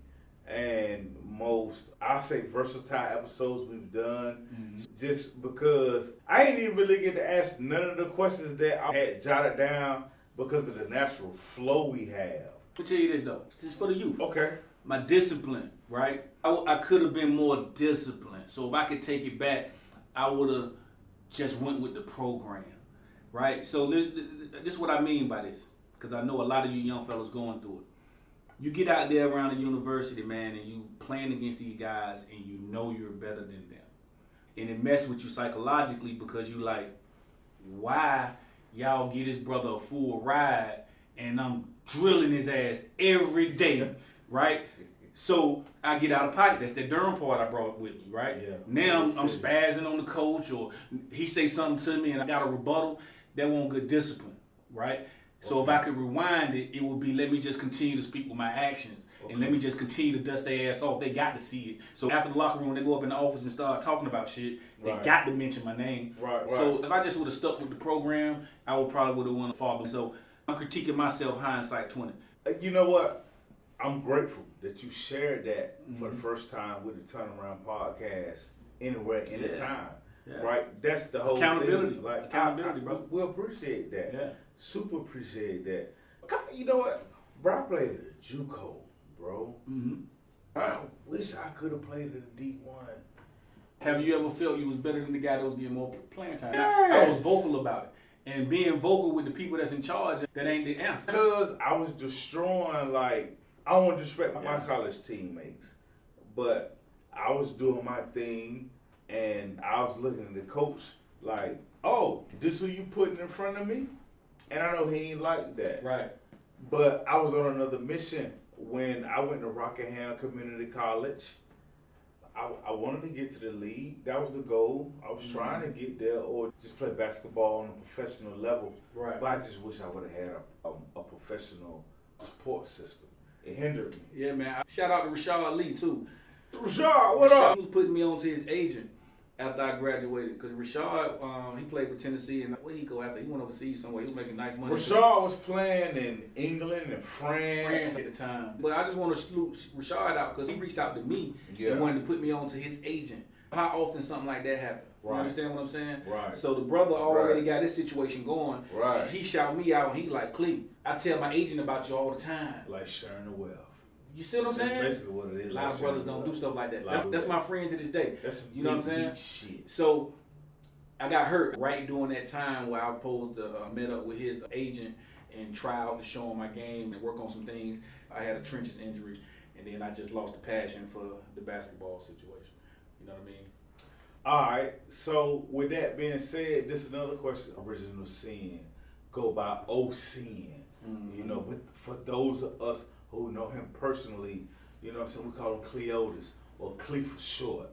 and most, I'll say, versatile episodes we've done. Mm-hmm. Just because I ain't even really get to ask none of the questions that I had jotted down because of the natural flow we have. I'll tell you this, though. Just for the youth. Okay. My discipline, right? I could have been more disciplined. So if I could take it back, I would have just went with the program, right? So this is what I mean by this, because I know a lot of you young fellas going through it. You get out there around the university, man, and you playing against these guys, and you know you're better than them. And it messes with you psychologically because you like, why y'all give this brother a full ride, and I'm drilling his ass every day, right? So I get out of pocket. That's that Durham part I brought with me, right? Yeah. Now I'm spazzing on the coach, or he say something to me and I got a rebuttal. That won't good discipline, right? So if I could rewind it, it would be let me just continue to speak with my actions and let me just continue to dust their ass off. They got to see it. So after the locker room, they go up in the office and start talking about shit. They got to mention my name. Right. So if I just would have stuck with the program, I would probably would have won a fall. So I'm critiquing myself hindsight 20. You know what? I'm grateful that you shared that for the first time with the Turnaround Podcast anywhere, anytime. Yeah. Right? That's the whole accountability. Thing. Like, accountability, bro. We appreciate that. Yeah. Super appreciate that. You know what? Bro, I played at JUCO, bro. Mm-hmm. I wish I could have played at a D1. Have you ever felt you was better than the guy that was getting more playing time? Yes. I was vocal about it. And being vocal with the people that's in charge, that ain't the answer. Because I was destroying, like, I don't want to disrespect my college teammates, but I was doing my thing, and I was looking at the coach like, oh, this who you putting in front of me? And I know he ain't like that. Right. But I was on another mission when I went to Rockingham Community College. I wanted to get to the league. That was the goal. I was trying to get there or just play basketball on a professional level. Right. But I just wish I would have had a professional support system. It hindered me. Yeah, man. Shout out to Rashad Lee, too. Rashad, what up? He was putting me on to his agent after I graduated. Because Rashad, he played for Tennessee. And where he go after? He went overseas somewhere. He was making nice money. Rashad was playing in England and France at the time. But I just want to salute Rashad out because he reached out to me and wanted to put me on to his agent. How often something like that happens? Right. You understand what I'm saying? Right. So the brother already got this situation going. Right. And he shout me out and he like, Clee, I tell my agent about you all the time. Like sharing the wealth. You see what I'm saying? That's basically what it is. A lot of brothers don't do stuff like that. That's my friend to this day. That's you know what I'm saying? Shit. So I got hurt right during that time where I was supposed to meet up with his agent and try out to show him my game and work on some things. I had a trenches injury and then I just lost the passion for the basketball situation. You know what I mean? All right. So with that being said, this is another question. Original Sin go by O-Sin. You know, for those of us who know him personally, you know what I'm saying, we call him Cleotis or Cle for short.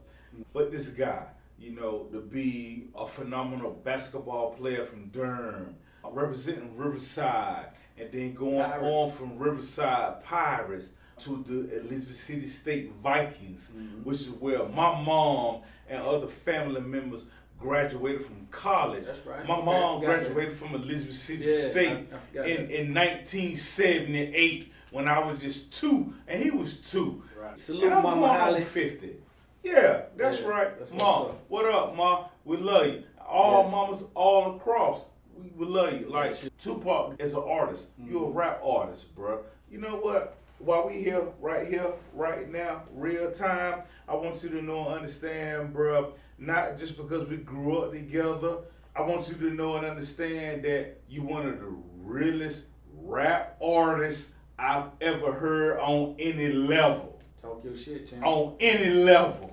But this guy, you know, to be a phenomenal basketball player from Durham, representing Riverside, and then going on from Riverside Pirates to the Elizabeth City State Vikings, which is where my mom and other family members graduated from college. That's right. My mom graduated from Elizabeth City State in 1978 when I was just 2 and he was 2. Right. Salute and I'm Mama Holley. 50. Yeah, that's right. That's Mom, what up, Ma? We love you. All mamas all across. We love you. Like Tupac is an artist. You're a rap artist, bro. You know what? While we here, right now, real time, I want you to know and understand, bro, not just because we grew up together, I want you to know and understand that you one of the realest rap artists I've ever heard on any level. Talk your shit, champ. On any level.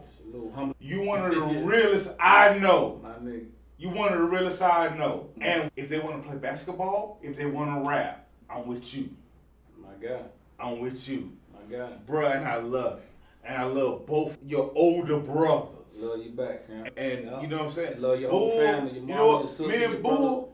You one of the realest I know. My nigga. You one of the realest I know. And if they want to play basketball, if they want to rap, I'm with you. My God. I'm with you. My God. Bruh, and I love you. And I love both your older brothers. Love you back, man. And you know what I'm saying? Love your whole family, your mom, your sister, me and your brother. Boo.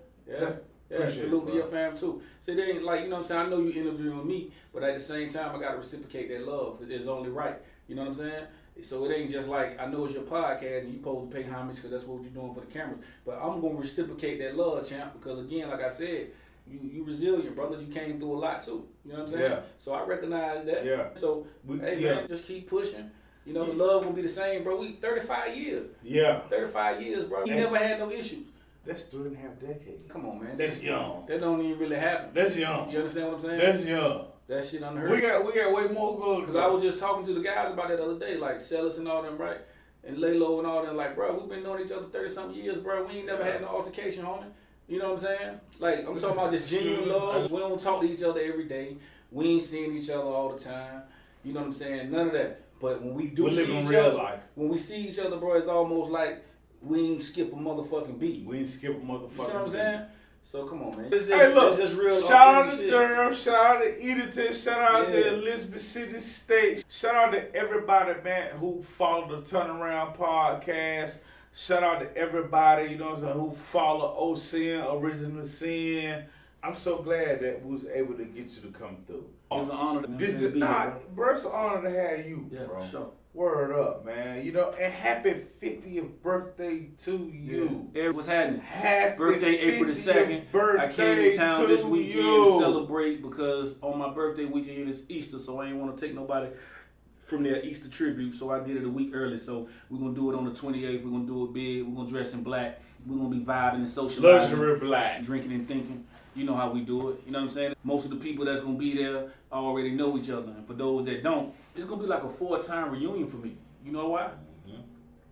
Yeah, salute to your fam too. See, they ain't like, you know what I'm saying? I know you interviewing with me, but at the same time, I got to reciprocate that love. It's only right. You know what I'm saying? So it ain't just like, I know it's your podcast and you supposed to pay homage because that's what you're doing for the cameras. But I'm going to reciprocate that love, champ, because again, like I said, you resilient, brother. You came through a lot too. You know what I'm saying? Yeah. So I recognize that. Yeah. So, hey, man, just keep pushing. You know, the love will be the same, bro. We 35 years. Yeah. 35 years, bro. We never had no issues. That's 3.5 decades. Come on, man. That's young. That don't even really happen. That's young. You understand what I'm saying? That's young. That shit unheard. We got way more goals. Because I was just talking to the guys about that the other day, like Sellers and all them, right? And Laylo and all them, like, bro, we've been knowing each other 30-something years, bro. We ain't never had no altercation, homie. You know what I'm saying? Like, I'm talking about just genuine love. We don't talk to each other every day. We ain't seeing each other all the time. You know what I'm saying? None of that. But when we do see each other, when we see each other, bro, it's almost like we ain't skip a motherfucking beat. We ain't skip a motherfucking beat. You see what I'm saying? So come on, man. Hey, look, it's just real shout out to Durham, shout out to Edenton, shout out to Elizabeth City State, shout out to everybody, man, who followed the Turnaround Podcast. Shout out to everybody, you know what I'm saying, who follow O-Sin, Original Sin. I'm so glad that we was able to get you to come through. It's an honor to be here, bro. It's an honor to have you, yeah, bro. For sure. Word up, man. You know, and happy 50th birthday to you. Yeah. What's happening? Happy birthday, April the 2nd. I came to town this weekend to celebrate because on my birthday weekend is Easter, so I ain't want to take nobody from their Easter tribute, so I did it a week early. So we're going to do it on the 28th. We're going to do it big. We're going to dress in black. We're going to be vibing and socializing. Luxury black. Drinking and thinking. You know how we do it. You know what I'm saying? Most of the people that's going to be there already know each other. And for those that don't, it's going to be like a 4-time reunion for me. You know why?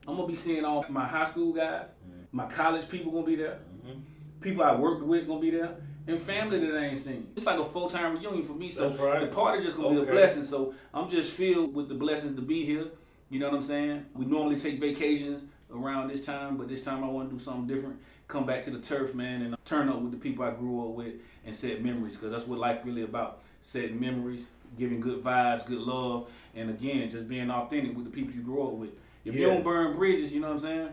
I'm going to be seeing all my high school guys. My college people going to be there. People I worked with going to be there. And family that I ain't seen. It's like a 4-time reunion for me. So the party just going to be a blessing. So I'm just filled with the blessings to be here. You know what I'm saying? We normally take vacations around this time, but this time I want to do something different. Come back to the turf, man, and turn up with the people I grew up with and set memories, because that's what life really about. Setting memories, giving good vibes, good love, and again, just being authentic with the people you grew up with. If you don't burn bridges, you know what I'm saying?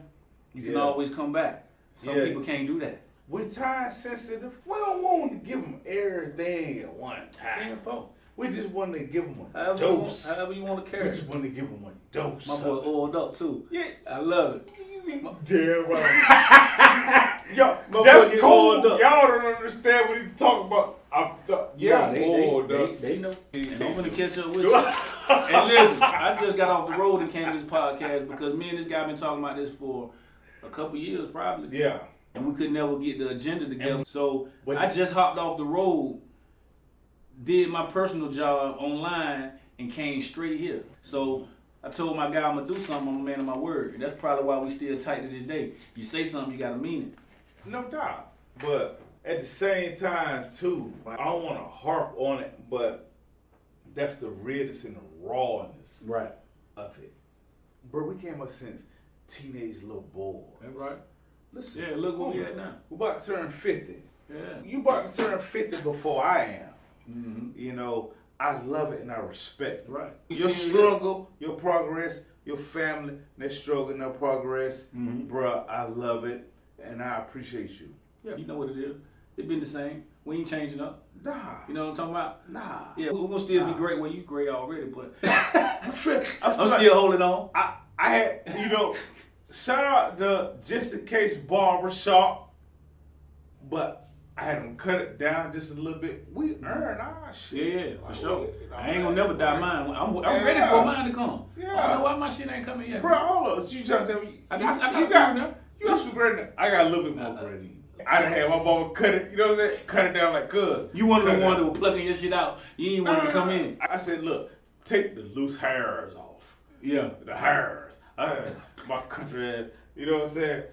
You can always come back. Some people can't do that. We're time sensitive. We don't want to give them everything at one time. We just want to give them a dose. However you want to carry. We just want to give them a dose. My boy oiled up too. Yeah. I love it. Damn right. Yo, that's cool. Y'all don't understand what he's talking about. They know. And I'm gonna catch up with you. And listen, I just got off the road and came to this podcast because me and this guy been talking about this for a couple years probably. Yeah. And we could never get the agenda together. So I just hopped off the road, did my personal job online, and came straight here. So I told my guy I'm gonna do something, I'm a man of my word. And that's probably why we still tight to this day. You say something, you gotta mean it. No doubt. But at the same time too, I don't wanna harp on it, but That's the realness and the rawness Right. of it. Bro, we came up since teenage little boys. That's right. Listen, Yeah, look where we at now. We're about to turn 50. Yeah. You about to turn 50 before I am. Mm-hmm. You know, I love it and I respect it. Right. Your struggle, your progress, your family, their struggle and their progress, bruh, I love it and I appreciate you. Yeah, you know what it is. It been the same. We ain't changing up. Nah. You know what I'm talking about? Nah. Yeah, we're gonna still be great when you great already, but I'm still holding on. I had, you know, shout out to Just In Case Barber Shop, but I had them cut it down just a little bit. We earn our shit. Yeah, for sure. I ain't gonna never die mine. I'm ready for mine to come. Yeah. I don't know why my shit ain't coming yet. Bro, hold up. You trying to tell me? I You got some great. I got a little bit more bread in you. I done had my mama cut it, you know what I'm saying? Cut it down like cuz. You one of the ones that were plucking your shit out. You ain't want to come in. I said, look, take the loose hairs off. Yeah. The hairs. My country ass. You know what I'm saying?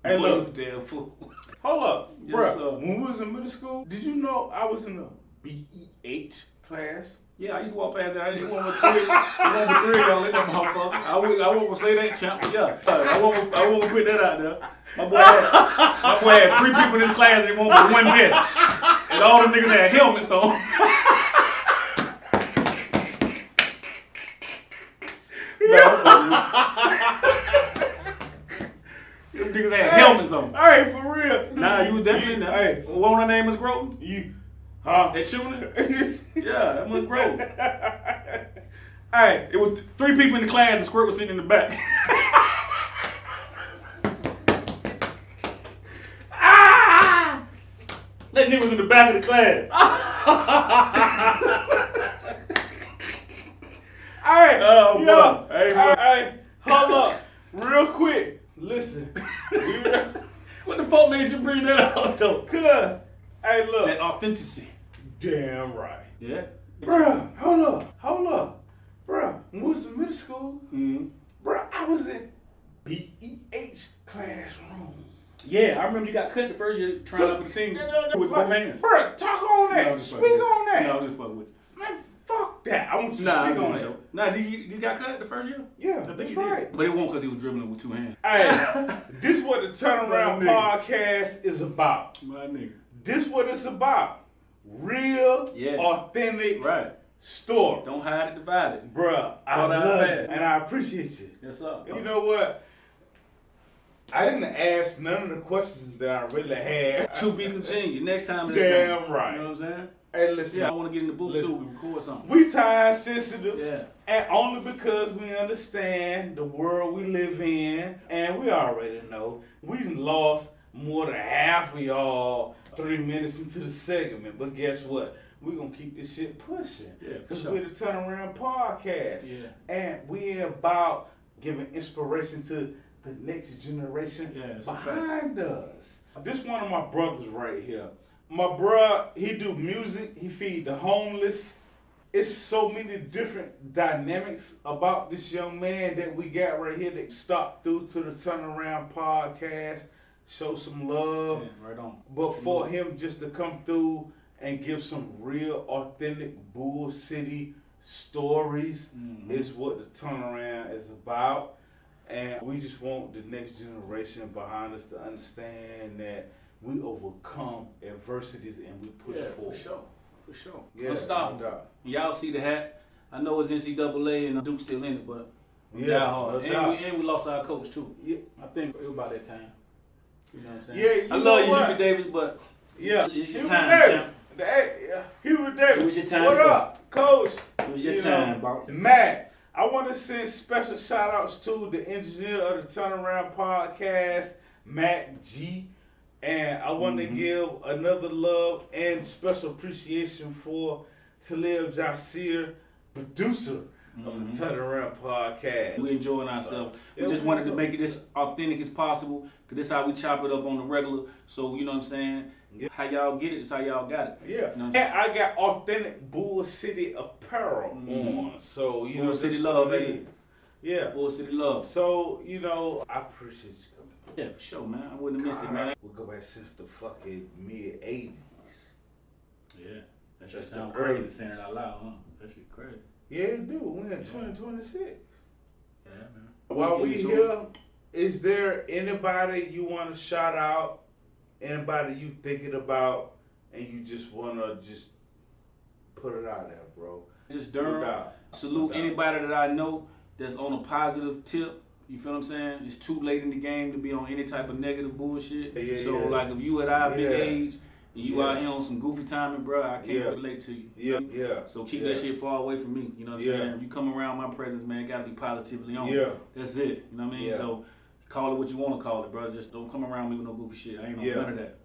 Hey, look. Damn fool. Hold up. Yes, Bruh, sir. when we was in middle school, did you know I was in a BEH class? Yeah, I used to walk past that. I didn't want with three. Y'all let that motherfucker. I won't say that, champ. But yeah, I won't put that out there. My boy had 3 people in his class and he won't with one vest. And all them niggas had helmets on. Them niggas had helmets on. Hey, for real. Nah, you was definitely in there. Hey. What her name was Groton? Huh? That tuner? Yeah, that was Groton. Hey. It was 3 people in the class and Squirt was sitting in the back. That nigga was in the back of the class. Hey, Oh, yo, boy. Hey, hold up. Real quick. Listen. What the fuck made you bring that out, though? Cuz, hey, look. That authenticity. Damn right. Yeah. Bruh, hold up. Bruh, when we was in middle school, bruh, I was in BEH classroom. Yeah, I remember you got cut the first year trying out for the team with both hands. Bruh, talk on that. No, just Speak fuck with on that. No, I'm just fucking with you. Man, fuck that. I want you to Nah, speak on that. Nah, you got cut the first year? Yeah, I think that's you did. right. But it wasn't because he was dribbling with 2 hands. Hey, this what the Turnaround Podcast is about. My nigga. This what it's about. Real, authentic story. Don't hide it, divide it. Bruh, I love it. And I appreciate you. Yes, sir. You know what? I didn't ask none of the questions that I really had. To be continued. Next time. Damn right. You know what I'm saying? Hey, listen. Yeah, I want to get in the booth too and record something. We time sensitive. Yeah. And only because we understand the world we live in. And we already know we done lost more than half of y'all 3 minutes into the segment. But guess what? We're going to keep this shit pushing. Yeah, Because sure. we're the Turnaround Podcast. Yeah. And we about giving inspiration to the next generation behind us. This one of my brothers right here. My bruh, he do music, he feed the homeless. It's so many different dynamics about this young man that we got right here that stopped through to the Turnaround Podcast, show some love. Yeah, right on. But for him just to come through and give some real authentic Bull City stories is what the Turnaround is about. And we just want the next generation behind us to understand that we overcome adversities and we push forward. For sure. Yeah, Unstoppable. Y'all see the hat. I know it's NCAA and Duke's still in it, but we die hard. And we lost our coach too. Yeah. I think it was about that time. You know what I'm saying? Yeah, I love you, Hubert Davis, but it's your time, champ. Hubert Davis. It was your time. What up, Coach? It was your time, bro. Matt, I want to send special shout outs to the engineer of the Turnaround Podcast, Matt G. And I want to give another love and special appreciation for Talib Jasir, producer of the Turnaround Podcast. We enjoying ourselves. We just wanted to make it as authentic as possible, because this is how we chop it up on the regular. So, you know what I'm saying? Yeah. How y'all get it is how y'all got it. Yeah. You know and I got authentic Bull City apparel on. So, you know, Bull City love, baby. Yeah. Bull City love. So, you know, I appreciate you coming. Yeah, for sure, man. I wouldn't have missed it, man. We'll go back since the fucking mid-'80s. Yeah. That just sounds crazy saying it out loud, huh? That shit crazy. Yeah, it do. We in 2026. Yeah, man. While we here, is there anybody you want to shout out? Anybody you thinking about, and you just wanna just put it out there, bro? Just Durham. No Salute anybody that I know that's on a positive tip. You feel what I'm saying? It's too late in the game to be on any type of negative bullshit. Like if you at our big age and you out here on some goofy timing, bro, I can't relate to you. Yeah. So keep that shit far away from me. You know what I'm saying? You come around my presence, man, it gotta be positively on. Yeah. That's it. You know what I mean? So call it what you want to call it, bro. Just don't come around me with no goofy shit. I ain't on none of that.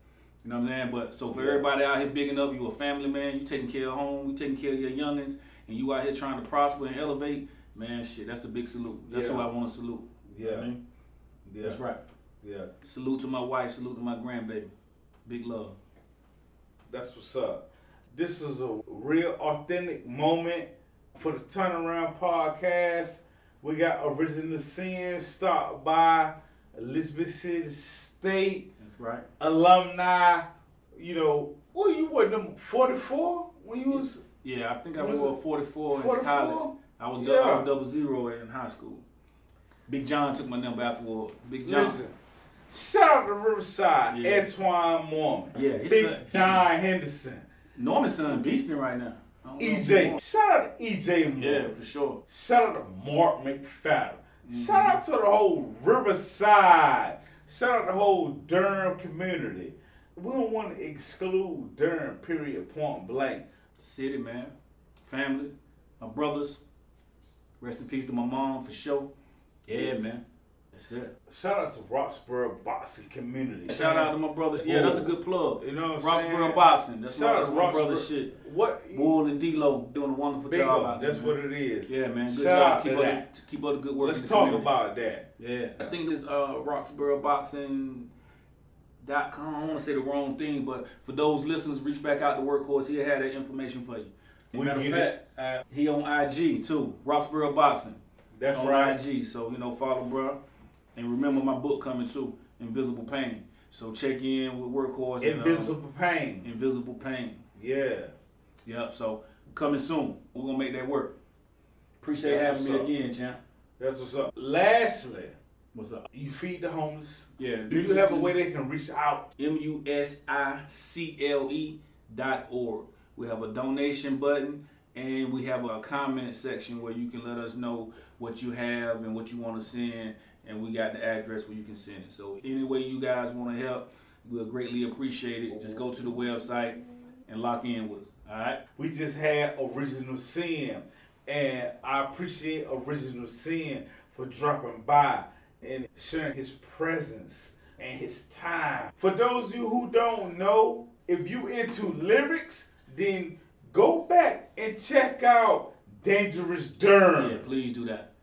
You know what I'm saying? But so for everybody out here bigging up, you a family man, you taking care of home, you taking care of your youngins, and you out here trying to prosper and elevate, man, shit, that's the big salute. That's who I want to salute. Yeah. You know what I mean? That's right. Yeah. Salute to my wife, salute to my grandbaby. Big love. That's what's up. This is a real authentic moment for the Turnaround Podcast. We got Original Sin stopped by Elizabeth City State. That's right. Alumni. You know, what you were, number 44 when you was? Yeah, I think I was 44 in college. I was double zero in high school. Big John took my number afterward. Big John. Listen, shout out to Riverside, Antoine Mormon. Yeah, his Big son, John Henderson. Norman's son beats me right now. EJ. Shout out to EJ Moore. Yeah, for sure. Shout out to Mark McFadden. Shout out to the whole Riverside. Shout out to the whole Durham community. We don't want to exclude Durham, period, point blank. City, man. Family. My brothers. Rest in peace to my mom, for sure. Yeah, man. That's it. Shout out to Roxborough boxing community. Shout out to my brother. Yeah, that's a good plug. You know what I'm saying? Roxborough boxing. That's my brother's shit. What? Bull and D-Lo doing a wonderful job out there. That's what it is. Yeah, man. Good Shout job. Keep up the good work. Let's talk about that. Yeah. I think it's RoxboroughBoxing.com. I don't want to say the wrong thing, but for those listeners, reach back out to Workhorse. He'll have that information for you. Matter of fact, he on IG too. Roxborough Boxing. That's on right. IG. So, follow bro. And remember my book coming too, Invisible Pain. So check in with Workhorse. Invisible Pain. Invisible Pain. Yeah. Yep. So coming soon. We're going to make that work. Appreciate having me again, champ. That's what's up. Lastly. What's up? You feed the homeless. Yeah. Do you have a way they can reach out? musicle.org. We have a donation button and we have a comment section where you can let us know what you have and what you want to send, and we got the address where you can send it. So any way you guys want to help, we'll greatly appreciate it. Just go to the website and lock in with us. All right? We just had Original Sin, and I appreciate Original Sin for dropping by and sharing his presence and his time. For those of you who don't know, if you into lyrics, then go back and check out Dangerous Durham. Yeah, please do that.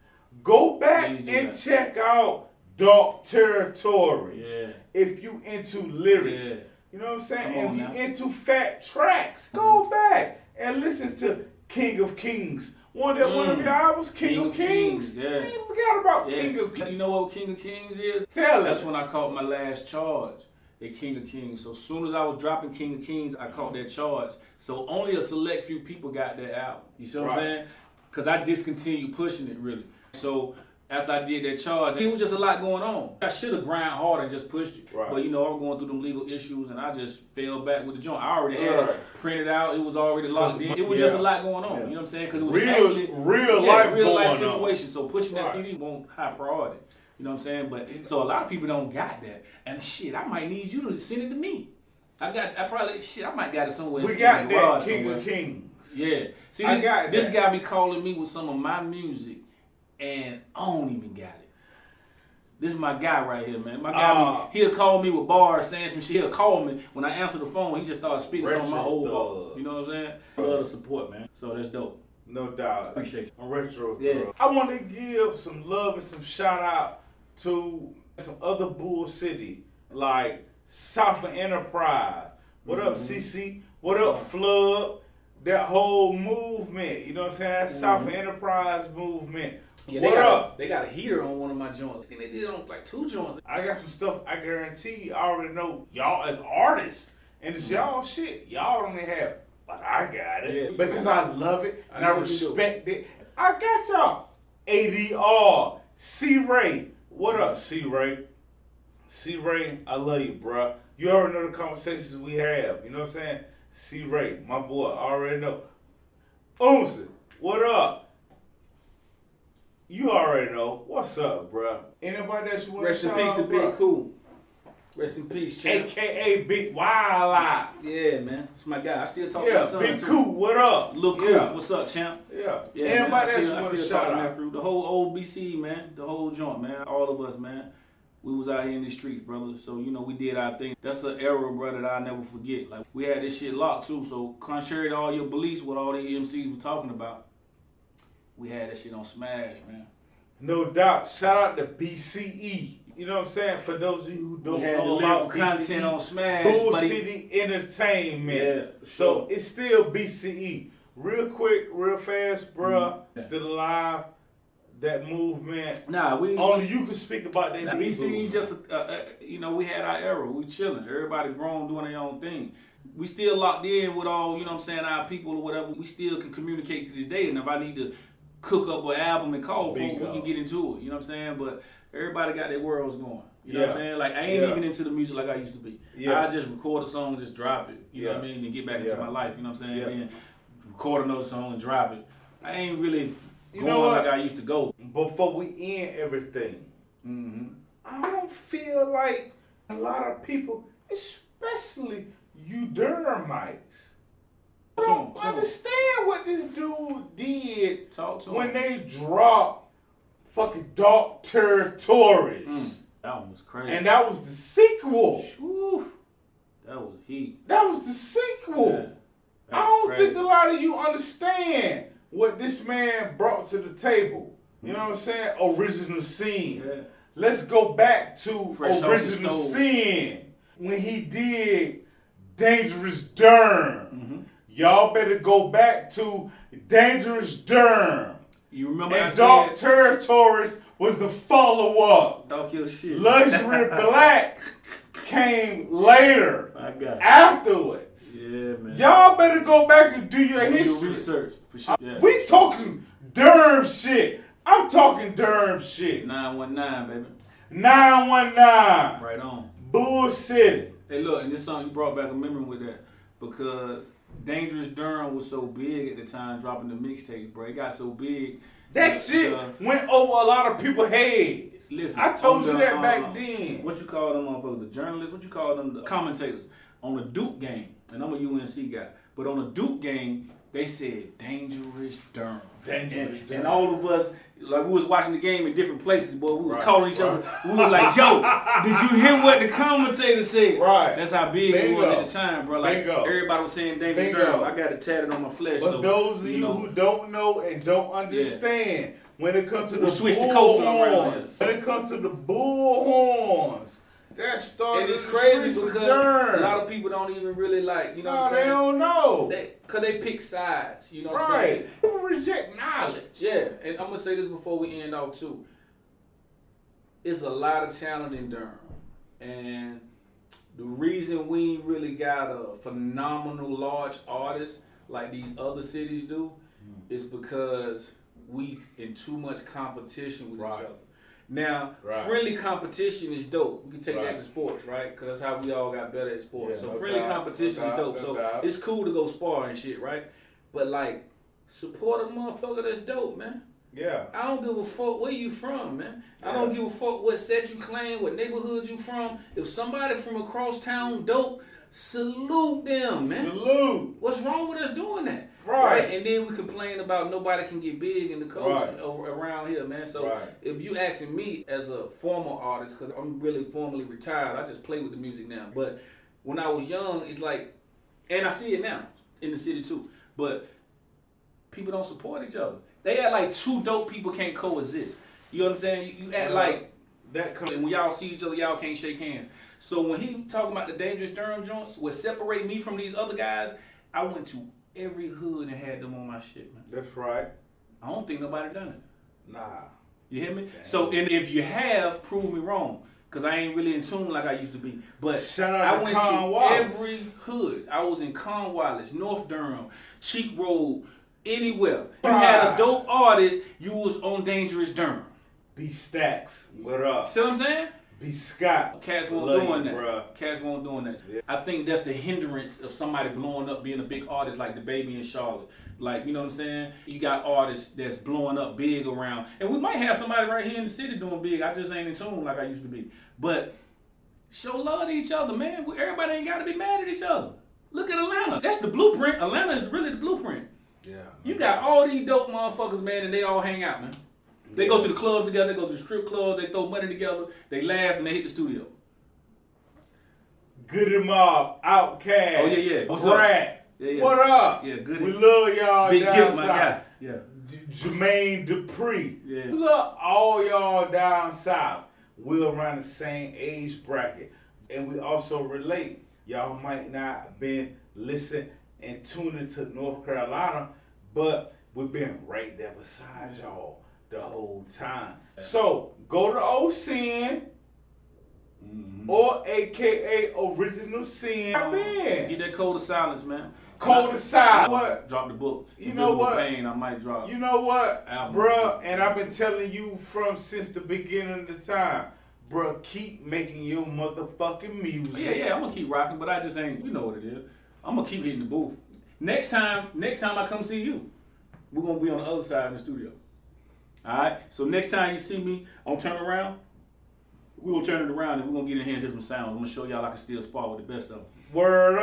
Go back and check out Dark Territories. Yeah. If you into lyrics. Yeah. You know what I'm saying? Come on if you now. into fat tracks, go back and listen to King of Kings. One of your albums, King of Kings. Yeah. Man, you forgot about King of Kings. You know what King of Kings is? Tell That's us. when I caught my last charge at King of Kings. So as soon as I was dropping King of Kings, I caught that charge. So only a select few people got that album. You see what I'm saying? Because I discontinued pushing it, really. So after I did that charge, it was just a lot going on. I should have grind harder and just pushed it. Right. But I was going through them legal issues and I just fell back with the joint. I already had it printed out. It was already locked in. It was just a lot going on. You know what I'm saying? Because it was real life situation. So pushing that CD won't high priority. You know what I'm saying? But so a lot of people don't got that. And shit, I might need you to send it to me. I might got it somewhere. We got that King of Kings. Yeah. See, this guy be calling me with some of my music, and I don't even got it. This is my guy right here, man. My guy, he'll call me with bars, saying some shit. He'll call me. When I answer the phone, he just starts spitting some of my old bars. You know what I'm saying? Love the support, man. So that's dope. No doubt. Appreciate you. I'm retro. Yeah. I want to give some love and some shout out to some other Bull City, like South Enterprise. What up, CC? What up, Flood? That whole movement, you know what I'm saying? That South Enterprise movement. Yeah, what up? They got a heater on one of my joints. I think they did it on like 2 joints. I got some stuff I guarantee I already know y'all as artists. And it's y'all shit. Y'all only have but I got it. Yeah. Because I love it and I know you do. respect it. I got y'all. ADR. C-Ray. What up, C-Ray? C-Ray, I love you, bruh. You already know the conversations we have. You know what I'm saying? C-Ray, my boy, I already know. Oomsy, what up? You already know. What's up, bruh? Anybody that you want Rest to in shout peace to out, Big bruh? Cool. Rest in peace, champ. AKA Big Wild Eye. Yeah, man. That's my guy. I still talk to Yeah, my son. Big too. Cool, what up? Lil' Cool. Yeah. What's up, champ? Yeah. Yeah, Anybody man. that you I want to still shout talk to out? that fruit. The whole old BC, man. The whole joint, man. All of us, man. We was out here in the streets, brother. So, you know, we did our thing. That's an era, brother, that I'll never forget. Like, we had this shit locked, too. So, contrary to all your beliefs, what all the MCs were talking about, we had that shit on smash, man. No doubt. Shout out to BCE. You know what I'm saying? For those of you who don't We had the know lyrical about content BCE, on smash. Bull buddy. City Entertainment. Yeah, So it's still BCE. Real quick, real fast, bruh. Yeah. Still alive. That movement. Nah, Only you can speak about that. Now, deep BCE movement. just, you know, we had our era. We chilling. Everybody grown doing their own thing. We still locked in with all, you know what I'm saying, our people or whatever. We still can communicate to this day. And if I need to cook up an album and call folk, we Bingo. can get into it. You know what I'm saying? But everybody got their worlds going. You know what I'm Yeah. saying? Like, I ain't even into the music like I used to be. Yeah. I just record a song and just drop it. You know what I Yeah. mean? And get back Yeah. into my life. You know what I'm saying? Yeah. Then record another song and drop it. I ain't really You going know what? like I used to go. Before we end everything, Mm-hmm. I don't feel like a lot of people, especially you Durhamites, don't understand what this dude did Talk to him. when they dropped fucking Dark Territories. That one was crazy. And that was the sequel. Woo, that was heat. That was the sequel. Yeah, that I was don't crazy. think a lot of you understand what this man brought to the table. You know what I'm saying? Original Sin. Yeah. Let's go back to Fresh off the Original stove. Sin when he did Dangerous Durham. Mm-hmm. Y'all better go back to Dangerous Durham. You remember I And Dark said, Territories was the follow-up. talk your shit. Luxury Black came later, I got it. afterwards. Yeah, man. Y'all better go back and do your Do your history. research, for sure. Yeah. We talking Durham shit. I'm talking Durham shit. 919, baby. 919. Right on. Bull City. Hey, look, and this song, you brought back a memory with that. Because Dangerous Durham was so big at the time, dropping the mixtapes, bro. It got so big. That shit went over a lot of people's heads. Listen, I told you on that the, back then. What you call them motherfuckers? The journalists? What you call them? The commentators. On the Duke game, and I'm a UNC guy, but on the Duke game, they said Dangerous Durham. Dangerous Durham. And all of us, like we was watching the game in different places, boy. We was Right, calling each other. We were like, yo, did you hear what the commentator said? Right. That's how big it was at the time, bro. Like Bingo. everybody was saying Dangerous Bingo. Durham. I got it tatted on my flesh. But so, those of you know, who don't know and don't understand, when it comes to We'll the switch the bull culture around horns, when it comes to the bull horns, that started and it's in the crazy streets of because Durham. a lot of people don't even really like, you know what No, I'm they saying? don't know. Cause they pick sides, you know what I'm saying? Right. People reject knowledge. Yeah, and I'm gonna say this before we end off too. It's a lot of talent in Durham, and the reason we ain't really got a phenomenal large artist like these other cities do is because we in too much competition with Right. each other. Now, Right. friendly competition is dope. We can take Right. that to sports, right? Because that's how we all got better at sports. Yeah, So no friendly doubt, competition no is dope. doubt, So no doubt. it's cool to go spar and shit, right? But like, support a motherfucker that's dope, man. Yeah. I don't give a fuck where you from, man. I don't give a fuck what set you claim, what neighborhood you from. If somebody from across town dope, salute them, man. Salute. What's wrong with us doing that? Right. And then we complain about nobody can get big in the culture Right. over around here, man. So Right. if you asking me as a former artist, because I'm really formally retired, I just play with the music now. But when I was young, it's like, and I see it now in the city too. But people don't support each other. They act like two dope people can't coexist. You know what I'm saying? You act like, that comes. and when y'all see each other, y'all can't shake hands. So when he talking about the Dangerous Durham joints, what separate me from these other guys, I went to every hood and had them on my shit, man. That's right. I don't think nobody done it. Nah. You hear me? Dang. So, and if you have, prove me wrong. Cause I ain't really in tune like I used to be. But Shout out I to went Con to Wallace. every hood. I was in Cornwallis, North Durham, Cheek Road, anywhere. You had a dope artist, you was on Dangerous Durham. B Stacks, what up? See what I'm saying? B Scott. Cats won't Love doing you, that. bruh. Cats won't doing that. Yeah. I think that's the hindrance of somebody blowing up, being a big artist like the Baby in Charlotte. Like, you know what I'm saying? You got artists that's blowing up big around. And we might have somebody right here in the city doing big. I just ain't in tune like I used to be. But show love to each other, man. Everybody ain't got to be mad at each other. Look at Atlanta. That's the blueprint. Atlanta is really the blueprint. Yeah. You got all these dope motherfuckers, man, and they all hang out, man. They go to the club together, they go to the strip club, they throw money together, they laugh, and they hit the studio. Good and Mob, Outkast. Oh, yeah. What's Brat. Yeah. What up? Yeah, good. We love y'all Big down Gift, my south. guy. Yeah. Jermaine Dupree. Yeah. Look, all y'all down south. We're around the same age bracket. And we also relate. Y'all might not been listening and tuning to North Carolina, but we've been right there beside y'all the whole time. So go to OCN or AKA Original Sin. I've been. Get that Code of Silence, man. Code of Silence. What? Drop the book. You know what? Pain, I might drop. You know what, Album. bruh, and I've been telling you since the beginning of the time, bruh, keep making your motherfucking music. Yeah, I'm gonna keep rocking, but I just ain't, you know what it is. I'm gonna keep hitting the booth. Next time I come see you, we're gonna be on the other side in the studio. Alright? So next time you see me on Turn Around, we're gonna turn it around and we're gonna get in here and hear some sounds. I'm gonna show y'all I can still spar with the best of them. Word up.